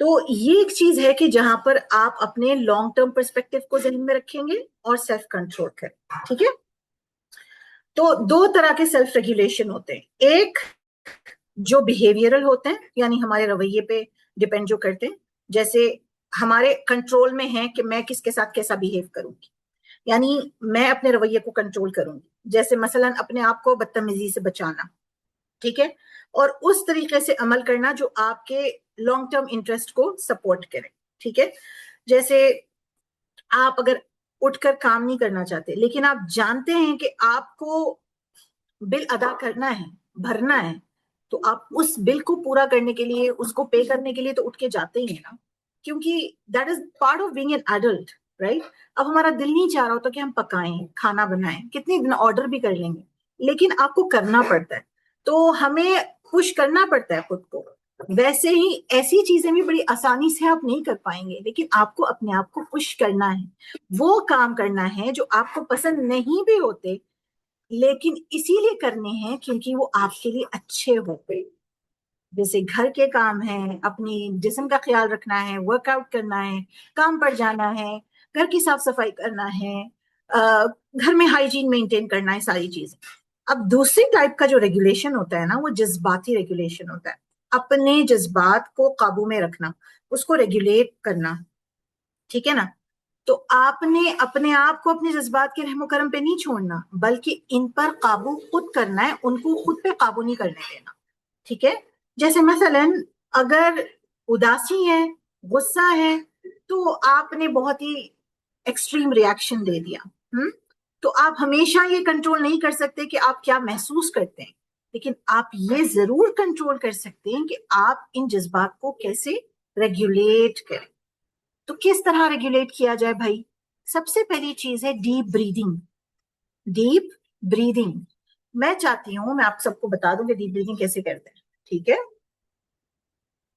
تو یہ ایک چیز ہے کہ جہاں پر آپ اپنے لانگ ٹرم پرسپیکٹو کو ذہن میں رکھیں گے اور سیلف کنٹرول کریں. ٹھیک ہے؟ تو 2 طرح کے سیلف ریگولیشن ہوتے ہیں. ایک جو بیہیویئرل ہوتے ہیں، یعنی ہمارے رویے پہ ڈپینڈ جو کرتے ہیں، جیسے ہمارے کنٹرول میں ہے کہ میں کس کے ساتھ کیسا بیہیو کروں گی، یعنی میں اپنے رویے کو کنٹرول کروں گی. جیسے مثلا اپنے آپ کو بدتمیزی سے بچانا، ٹھیک ہے، اور اس طریقے سے عمل کرنا جو آپ کے لانگ ٹرم انٹرسٹ کو سپورٹ کرے. ٹھیک ہے؟ جیسے آپ اگر اٹھ کر کام نہیں کرنا چاہتے لیکن آپ جانتے ہیں کہ آپ کو بل ادا کرنا ہے، بھرنا ہے، تو آپ اس بل کو پورا کرنے کے لیے، اس کو پے کرنے کے لیے تو اٹھ کے جاتے ہی ہیں نا، کیونکہ that is part of being an adult, right? اب ہمارا دل نہیں چاہ رہا ہوتا کہ ہم پکائیں، کھانا بنائیں، کتنے دن آرڈر بھی کر لیں گے، لیکن آپ کو کرنا پڑتا ہے، تو ہمیں پش کرنا پڑتا ہے خود کو. ویسے ہی ایسی چیزیں بھی بڑی آسانی سے آپ نہیں کر پائیں گے، لیکن آپ کو اپنے آپ کو پش کرنا ہے، وہ کام کرنا ہے جو آپ کو پسند نہیں بھی ہوتے لیکن اسی لیے کرنے ہیں کیونکہ وہ آپ کے لیے اچھے ہوتے. جیسے گھر کے کام ہیں، اپنی جسم کا خیال رکھنا ہے، ورک آؤٹ کرنا ہے، کام پر جانا ہے، گھر کی صاف صفائی کرنا ہے، گھر میں ہائیجین مینٹین کرنا ہے، ساری چیزیں. اب دوسری ٹائپ کا جو ریگولیشن ہوتا ہے نا، وہ جذباتی ریگولیشن ہوتا ہے. اپنے جذبات کو قابو میں رکھنا، اس کو ریگولیٹ کرنا. ٹھیک ہے نا؟ تو آپ نے اپنے آپ کو اپنے جذبات کے رحم و کرم پہ نہیں چھوڑنا، بلکہ ان پر قابو خود کرنا ہے، ان کو خود پہ قابو نہیں کرنے دینا. ٹھیک ہے؟ جیسے مثلا اگر اداسی ہے، غصہ ہے، تو آپ نے بہت ہی ایکسٹریم ریاکشن دے دیا، تو آپ ہمیشہ یہ کنٹرول نہیں کر سکتے کہ آپ کیا محسوس کرتے ہیں، لیکن آپ یہ ضرور کنٹرول کر سکتے ہیں کہ آپ ان جذبات کو کیسے ریگولیٹ کریں. تو کس طرح ریگولیٹ کیا جائے بھائی؟ سب سے پہلی چیز ہے ڈیپ بریدنگ. Deep breathing. میں چاہتی ہوں میں آپ سب کو بتا دوں کہ ڈیپ بریدنگ کیسے کرتے ہیں. ٹھیک ہے,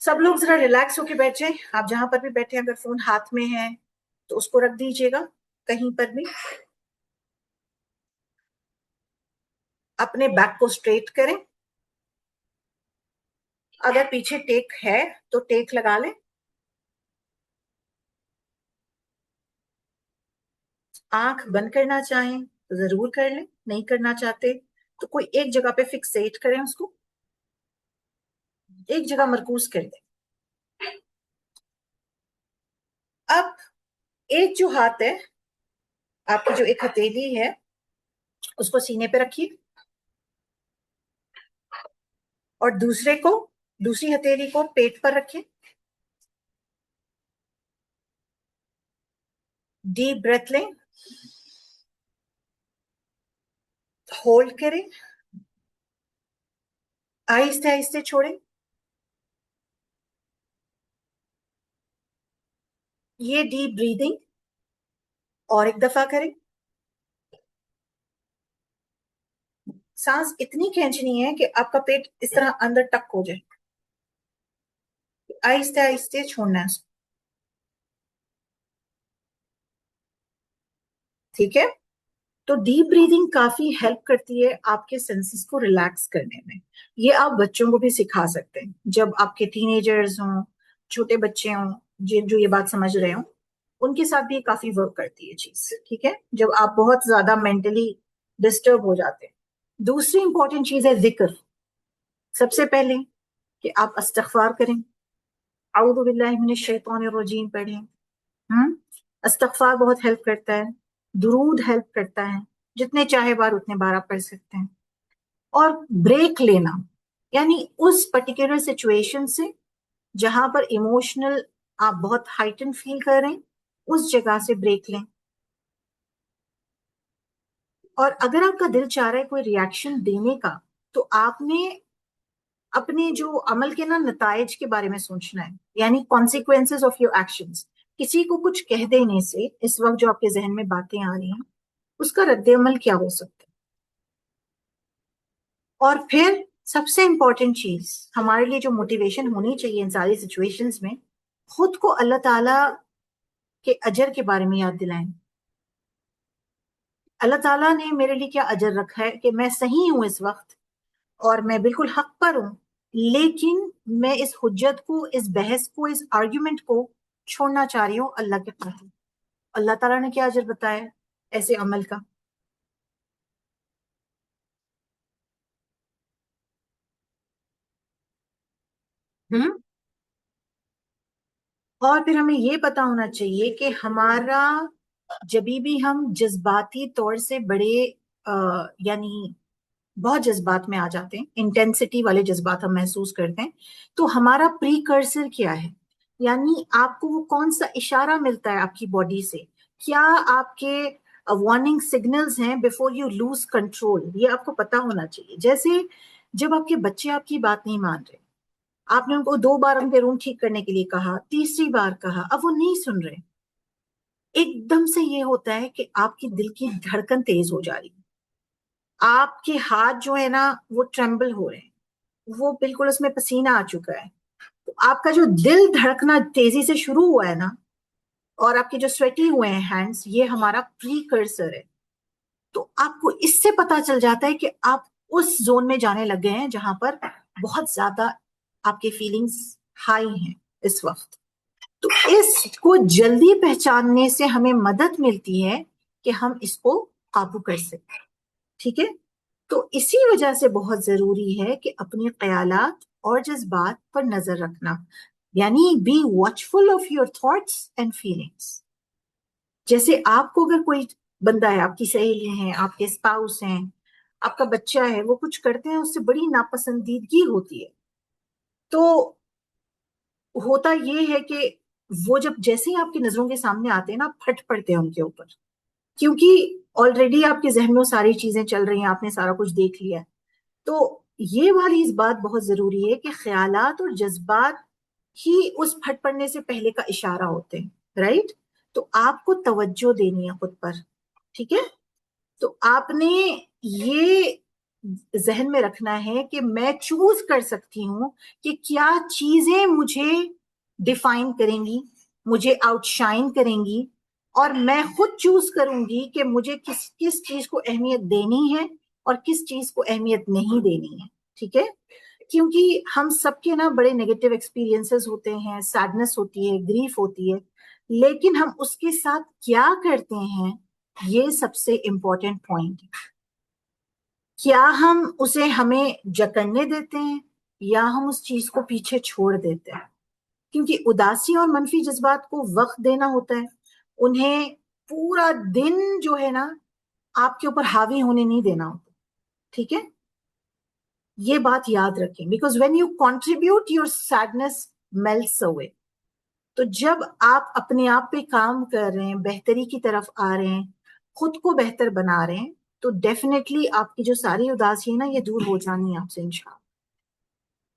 سب لوگ ذرا ریلیکس ہو کے بیٹھ جائیں. آپ جہاں پر بھی بیٹھے ہیں, اگر فون ہاتھ میں ہے تو اس کو رکھ دیجیے گا کہیں پر بھی. اپنے بیک کو اسٹریٹ کریں. اگر پیچھے ٹیک ہے تو ٹیک لگا لیں. آنکھ بند کرنا چاہیں تو ضرور کر لیں, نہیں کرنا چاہتے تو کوئی ایک جگہ پہ فکسیٹ کریں, اس کو ایک جگہ مرکوز کر دیں. اب ایک جو ہاتھ ہے آپ کی, جو ایک ہتھیلی ہے, اس کو سینے پہ رکھیے, اور دوسری ہتھیلی کو پیٹ پر رکھیں. ڈیپ بریتھ لیں, ہولڈ کریں, آہستہ آہستہ چھوڑیں. یہ ڈیپ بریدنگ اور ایک دفعہ کریں. سانس اتنی کھینچنی ہے کہ آپ کا پیٹ اس طرح اندر ٹک ہو جائے. آہستہ آہستہ چھوڑنا ہے اس کو. ٹھیک ہے, تو ڈیپ بریدنگ کافی ہیلپ کرتی ہے آپ کے سینسز کو ریلیکس کرنے میں. یہ آپ بچوں کو بھی سکھا سکتے ہیں, جب آپ کے ٹین ایجرز ہوں, چھوٹے بچے ہوں, جو یہ بات سمجھ رہے ہوں, ان کے ساتھ بھی یہ کافی ورک کرتی ہے چیز. ٹھیک ہے, جب آپ بہت زیادہ مینٹلی ڈسٹرب ہو جاتے ہیں. دوسری امپورٹنٹ چیز ہے ذکر. سب سے پہلے کہ آپ استغفار کریں, اعوذ باللہ من الشیطان الرجیم پڑھیں. استغفار بہت ہیلپ کرتا ہے. درود ہیلپ کرتا ہے, جتنے چاہے بار اتنے بار آپ پڑھ سکتے ہیں. اور بریک لینا, یعنی اس پرٹیکولر سچویشن سے جہاں پر ایموشنل آپ بہت ہائٹن فیل کر رہے ہیں, اس جگہ سے بریک لیں. اور اگر آپ کا دل چاہ رہا ہے کوئی ریاکشن دینے کا, تو آپ نے اپنے جو عمل کے نتائج کے بارے میں سوچنا ہے, یعنی کانسیکوینسز آف یور ایکشنز. کسی کو کچھ کہہ دینے سے اس وقت جو آپ کے ذہن میں باتیں آ رہی ہیں, اس کا رد عمل کیا ہو سکتا ہے. اور پھر سب سے امپورٹنٹ چیز ہمارے لیے جو موٹیویشن ہونی چاہیے ان ساری سچویشنز میں, خود کو اللہ تعالیٰ کے اجر کے بارے میں یاد دلائیں. اللہ تعالیٰ نے میرے لیے کیا اجر رکھا ہے کہ میں صحیح ہوں اس وقت, اور میں بالکل حق پر ہوں, لیکن میں اس حجت کو, اس بحث کو, اس آرگیومنٹ کو چھوڑنا چاہ رہی ہوں اللہ کے خاطر. اللہ تعالیٰ نے کیا اجر بتایا ایسے عمل کا. اور پھر ہمیں یہ پتا ہونا چاہیے کہ ہمارا جبھی بھی ہم جذباتی طور سے بڑے یعنی بہت جذبات میں آ جاتے ہیں, انٹینسٹی والے جذبات ہم محسوس کرتے ہیں, تو ہمارا پری کرسر کیا ہے, یعنی آپ کو وہ کون سا اشارہ ملتا ہے آپ کی باڈی سے, کیا آپ کے وارننگ سگنلز ہیں بیفور یو لوز کنٹرول, یہ آپ کو پتا ہونا چاہیے. جیسے جب آپ کے بچے آپ کی بات نہیں مان رہے, آپ نے ان کو 2 بار ان کے روم ٹھیک کرنے کے لیے کہا, تیسری بار کہا, اب وہ نہیں سن رہے, ایک دم سے یہ ہوتا ہے کہ آپ کی دل کی دھڑکن تیز ہو جا رہی ہے, آپ کے ہاتھ جو ہے نا وہ ٹرمبل ہو رہے ہیں, وہ بالکل اس میں پسینہ آ چکا ہے. تو آپ کا جو دل دھڑکنا تیزی سے شروع ہوا ہے نا, اور آپ کے جو سویٹی ہوئے ہیں ہینڈز, یہ ہمارا پری کرسر ہے. تو آپ کو اس سے پتا چل جاتا ہے کہ آپ اس زون میں جانے لگ گئے ہیں جہاں پر بہت زیادہ آپ کے فیلنگز ہائی ہیں اس وقت. تو اس کو جلدی پہچاننے سے ہمیں مدد ملتی ہے کہ ہم اس کو قابو کر سکیں. ٹھیک ہے, تو اسی وجہ سے بہت ضروری ہے کہ اپنے خیالات اور جذبات پر نظر رکھنا, یعنی be watchful of your thoughts and feelings. جیسے آپ کو اگر کوئی بندہ ہے, آپ کی سہیلی ہیں, آپ کے اسپاؤس ہیں, آپ کا بچہ ہے, وہ کچھ کرتے ہیں, اس سے بڑی ناپسندیدگی ہوتی ہے, تو ہوتا یہ ہے کہ وہ جب جیسے ہی آپ کی نظروں کے سامنے آتے ہیں نا, پھٹ پڑتے ہیں ان کے اوپر, کیونکہ آلریڈی آپ کے ذہن میں ساری چیزیں چل رہی ہیں, آپ نے سارا کچھ دیکھ لیا. تو یہ والی اس بات بہت ضروری ہے کہ خیالات اور جذبات ہی اس پھٹ پڑنے سے پہلے کا اشارہ ہوتے ہیں, رائٹ. تو آپ کو توجہ دینی ہے خود پر. ٹھیک ہے, تو آپ نے یہ ذہن میں رکھنا ہے کہ میں چوز کر سکتی ہوں کہ کیا چیزیں مجھے ڈیفائن کریں گی، مجھے آؤٹ شائن کریں گی، اور میں خود چوز کروں گی کہ مجھے کس کس چیز کو اہمیت دینی ہے اور کس چیز کو اہمیت نہیں دینی ہے. ٹھیک ہے، کیونکہ ہم سب کے نا بڑے نیگیٹو ایکسپیرینسز ہوتے ہیں، سیڈنس ہوتی ہے، گریف ہوتی ہے، لیکن ہم اس کے ساتھ کیا کرتے ہیں یہ سب سے امپورٹنٹ پوائنٹ ہے. کیا ہم اسے ہمیں جکڑنے دیتے ہیں یا ہم اس چیز کو پیچھے چھوڑ دیتے ہیں؟ کیونکہ اداسی اور منفی جذبات کو وقت دینا ہوتا ہے، انہیں پورا دن جو ہے نا آپ کے اوپر حاوی ہونے نہیں دینا ہوتا. ٹھیک ہے، یہ بات یاد رکھیں، because when you contribute your sadness melts away. تو جب آپ اپنے آپ پہ کام کر رہے ہیں، بہتری کی طرف آ رہے ہیں، خود کو بہتر بنا رہے ہیں، تو ڈیفینیٹلی آپ کی جو ساری اداسی ہے نا یہ دور ہو جانی ہے آپ سے انشاءاللہ.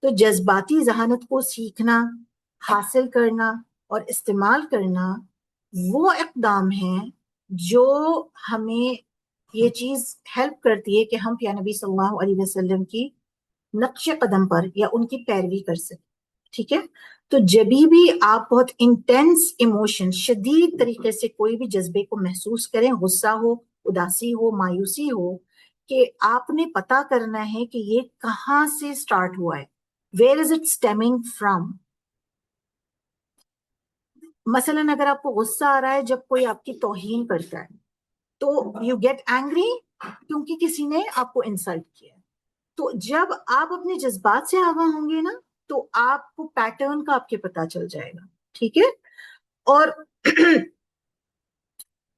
تو جذباتی ذہانت کو سیکھنا، حاصل کرنا اور استعمال کرنا وہ اقدام ہیں جو ہمیں یہ چیز ہیلپ کرتی ہے کہ ہم پیارے نبی صلی اللہ علیہ وسلم کی نقش قدم پر یا ان کی پیروی کر سکیں. ٹھیک ہے، تو جبھی بھی آپ بہت انٹینس ایموشن، شدید طریقے سے کوئی بھی جذبے کو محسوس کریں، غصہ ہو، اداسی ہو، مایوسی ہو، کہ آپ نے پتا کرنا ہے کہ یہ کہاں سے سٹارٹ ہوا ہے. Where is it stemming from? مثلاً اگر آپ کو غصہ آ رہا ہے جب کوئی آپ کی توہین کرتا ہے تو یو گیٹ اینگری کیونکہ کسی نے آپ کو انسلٹ کیا. تو جب آپ اپنے جذبات سے آگاہ ہوں گے نا تو آپ کو پیٹرن کا آپ کے پتا چل جائے گا. ٹھیک ہے، اور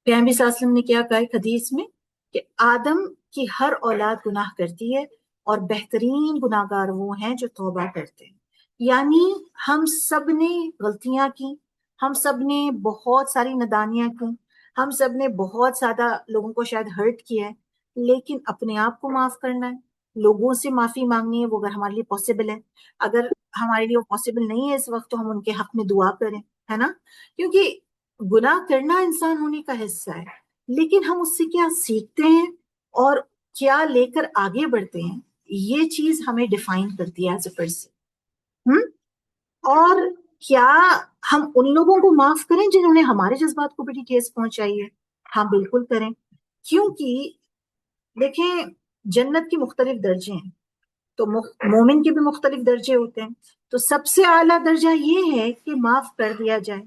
پیغمبر صلی اللہ علیہ وسلم نے کیا کہا ہے حدیث میں کہ آدم کی ہر اولاد گناہ کرتی ہے اور بہترین گناہ گار وہ ہیں جو توبہ کرتے ہیں. یعنی ہم سب نے غلطیاں کی، ہم سب نے بہت ساری نادانیاں کی، ہم سب نے بہت زیادہ لوگوں کو شاید ہرٹ کیا ہے، لیکن اپنے آپ کو معاف کرنا ہے، لوگوں سے معافی مانگنی ہے وہ اگر ہمارے لیے پاسبل ہے. اگر ہمارے لیے وہ پاسبل نہیں ہے اس وقت تو ہم ان کے حق میں دعا کریں، ہے نا. کیونکہ گناہ کرنا انسان ہونے کا حصہ ہے، لیکن ہم اس سے کیا سیکھتے ہیں اور کیا لے کر آگے بڑھتے ہیں یہ چیز ہمیں ڈیفائن کرتی ہے ایز اے پرسن. اور کیا ہم ان لوگوں کو معاف کریں جنہوں نے ہمارے جذبات کو بڑی ٹھیس پہنچائی ہے؟ ہاں بالکل کریں، کیونکہ دیکھیں جنت کے مختلف درجے ہیں تو مومن کے بھی مختلف درجے ہوتے ہیں. تو سب سے اعلیٰ درجہ یہ ہے کہ معاف کر دیا جائے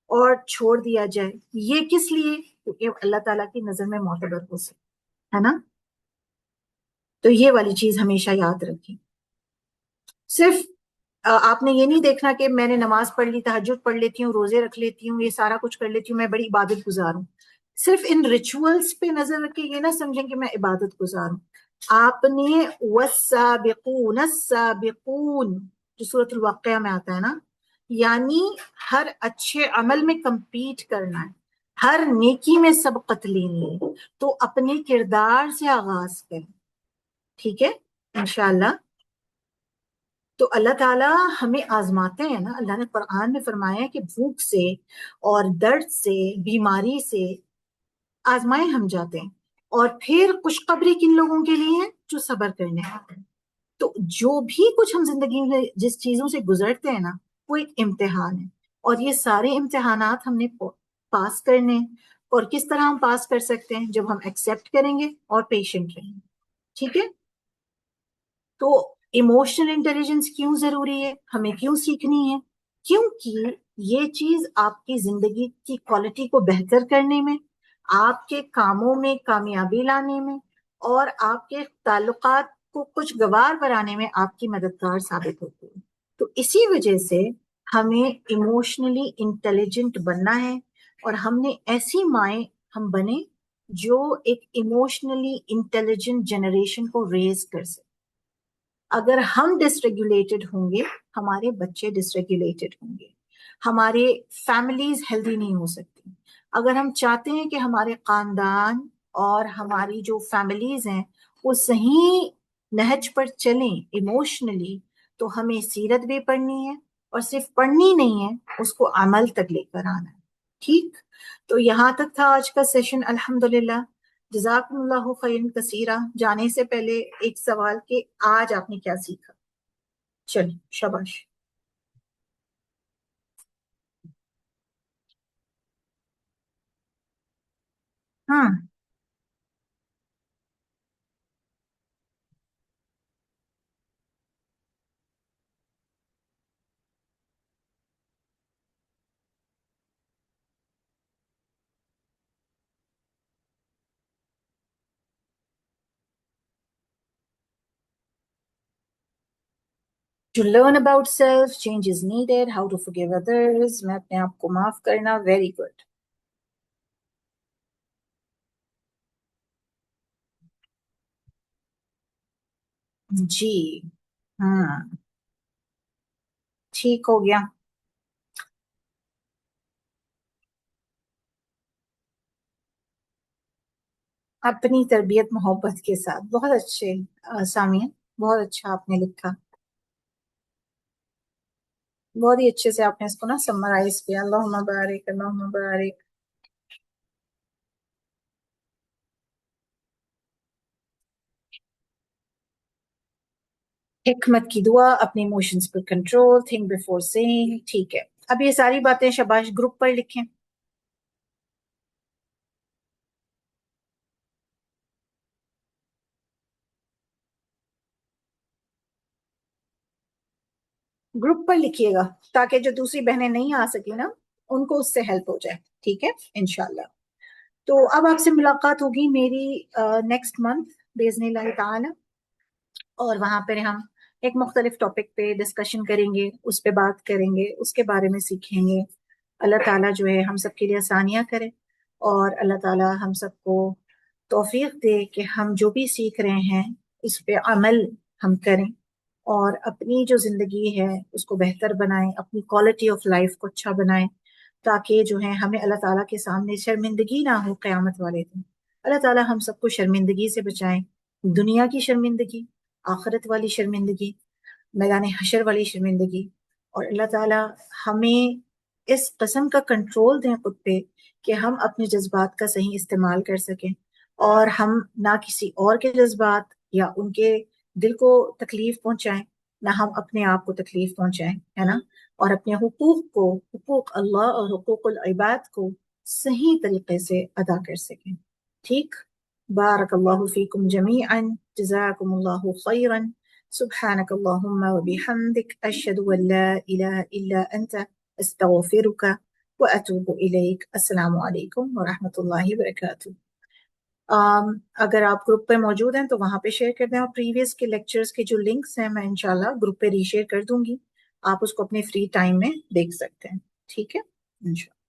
اور چھوڑ دیا جائے. یہ کس لیے؟ کیونکہ اللہ تعالیٰ کی نظر میں معتبر ہو سکے، ہے نا. تو یہ والی چیز ہمیشہ یاد رکھیں. صرف آپ نے یہ نہیں دیکھنا کہ میں نے نماز پڑھ لی، تہجد پڑھ لیتی ہوں، روزے رکھ لیتی ہوں، یہ سارا کچھ کر لیتی ہوں، میں بڑی عبادت گزار ہوں. صرف ان ریچولز پہ نظر رکھ کے یہ نہ سمجھیں کہ میں عبادت گزار ہوں. آپ نے والسابقون السابقون جو سورۃ الواقعہ میں آتا ہے نا، یعنی ہر اچھے عمل میں کمپیٹ کرنا ہے، ہر نیکی میں سبقت لینی ہے. تو اپنے کردار سے آغاز کریں. ٹھیک ہے انشاءاللہ. تو اللہ تعالیٰ ہمیں آزماتے ہیں نا. اللہ نے قرآن میں فرمایا ہے کہ بھوک سے اور درد سے، بیماری سے آزمائے ہم جاتے ہیں، اور پھر خوشخبری کن لوگوں کے لیے ہے جو صبر کرنے والے ہیں. تو جو بھی کچھ ہم زندگی میں جس چیزوں سے گزرتے ہیں نا وہ ایک امتحان ہے، اور یہ سارے امتحانات ہم نے پاس کرنے ہیں. اور کس طرح ہم پاس کر سکتے ہیں؟ جب ہم ایکسیپٹ کریں گے اور پیشنٹ رہیں گے. ٹھیک ہے، تو ایموشنل انٹیلیجنس کیوں ضروری ہے، ہمیں کیوں سیکھنی ہے؟ کیونکہ یہ چیز آپ کی زندگی کی کوالٹی کو بہتر کرنے میں، آپ کے کاموں میں کامیابی لانے میں، اور آپ کے تعلقات کو کچھ گوار بنانے میں آپ کی مددگار ثابت ہوتی ہے. تو اسی وجہ سے ہمیں ایموشنلی انٹیلیجنٹ بننا ہے، اور ہم نے ایسی مائیں ہم بنے جو ایک ایموشنلی انٹیلیجنٹ جنریشن کو ریز کر سکے. اگر ہم ڈس ریگولیٹڈ ہوں گے ہمارے بچے ڈس ریگولیٹڈ ہوں گے، ہمارے فیملیز ہیلدی نہیں ہو سکتی. اگر ہم چاہتے ہیں کہ ہمارے خاندان اور ہماری جو فیملیز ہیں وہ صحیح نہج پر چلیں ایموشنلی، تو ہمیں سیرت بھی پڑھنی ہے، اور صرف پڑھنی نہیں ہے، اس کو عمل تک لے کر آنا ہے. ٹھیک، تو یہاں تک تھا آج کا سیشن الحمدللہ. جزاکم اللہ خیرن کثیرہ. جانے سے پہلے ایک سوال کہ آج آپ نے کیا سیکھا؟ چلیے شاباش. ہاں. To learn about self, change is needed. How to forgive others. میں اپنے آپ کو معاف کرنا. Very good. جی ہاں ٹھیک ہو گیا. اپنی تربیت محبت کے ساتھ. بہت اچھے سامیہ، بہت اچھا آپ نے لکھا. بہت ہی اچھے سے آپ نے اس کو نا سمرائز کیا. اللہم بارک اللہم بارک. حکمت کی دعا، اپنے ایموشنز پر کنٹرول، تھنک بیفور سیئنگ. ٹھیک ہے، اب یہ ساری باتیں شاباش گروپ پر لکھیں. گروپ پر لکھیے گا تاکہ جو دوسری بہنیں نہیں آ سکی نا ان کو اس سے ہیلپ ہو جائے. ٹھیک ہے انشاءاللہ. تو اب آپ سے ملاقات ہوگی میری نیکسٹ منتھ باذن اللہ تعالی، اور وہاں پہ ہم ایک مختلف ٹاپک پہ ڈسکشن کریں گے، اس پہ بات کریں گے، اس کے بارے میں سیکھیں گے. اللہ تعالیٰ جو ہے ہم سب کے لیے آسانیاں کرے، اور اللہ تعالیٰ ہم سب کو توفیق دے کہ ہم جو بھی سیکھ رہے ہیں اس پہ عمل ہم کریں، اور اپنی جو زندگی ہے اس کو بہتر بنائیں، اپنی کوالٹی آف لائف کو اچھا بنائیں، تاکہ جو ہے ہمیں اللہ تعالیٰ کے سامنے شرمندگی نہ ہو قیامت والے دن. اللہ تعالیٰ ہم سب کو شرمندگی سے بچائیں، دنیا کی شرمندگی، آخرت والی شرمندگی، میدان حشر والی شرمندگی. اور اللہ تعالیٰ ہمیں اس قسم کا کنٹرول دیں خود پہ کہ ہم اپنے جذبات کا صحیح استعمال کر سکیں، اور ہم نہ کسی اور کے جذبات یا ان کے دل کو تکلیف پہنچائیں، نہ ہم اپنے آپ کو تکلیف پہنچائیں، ہے نا. اور اپنے حقوق کو، حقوق اللہ اور حقوق العباد کو صحیح طریقے سے ادا کر سکیں. ٹھیک. بارک اللہ فیکم جمیعا. جزاکم اللہ خیرا. سبحانک اللہم وبحمدک. اشہد ان لا الہ الا انت. استغفرک واتوب الیک. السلام علیکم ورحمۃ اللہ وبرکاتہ. اگر آپ گروپ پہ موجود ہیں تو وہاں پہ شیئر کر دیں، اور پریویس کے لیکچرز کے جو لنکس ہیں میں انشاءاللہ گروپ پہ ری شیئر کر دوں گی، آپ اس کو اپنے فری ٹائم میں دیکھ سکتے ہیں. ٹھیک ہے انشاءاللہ.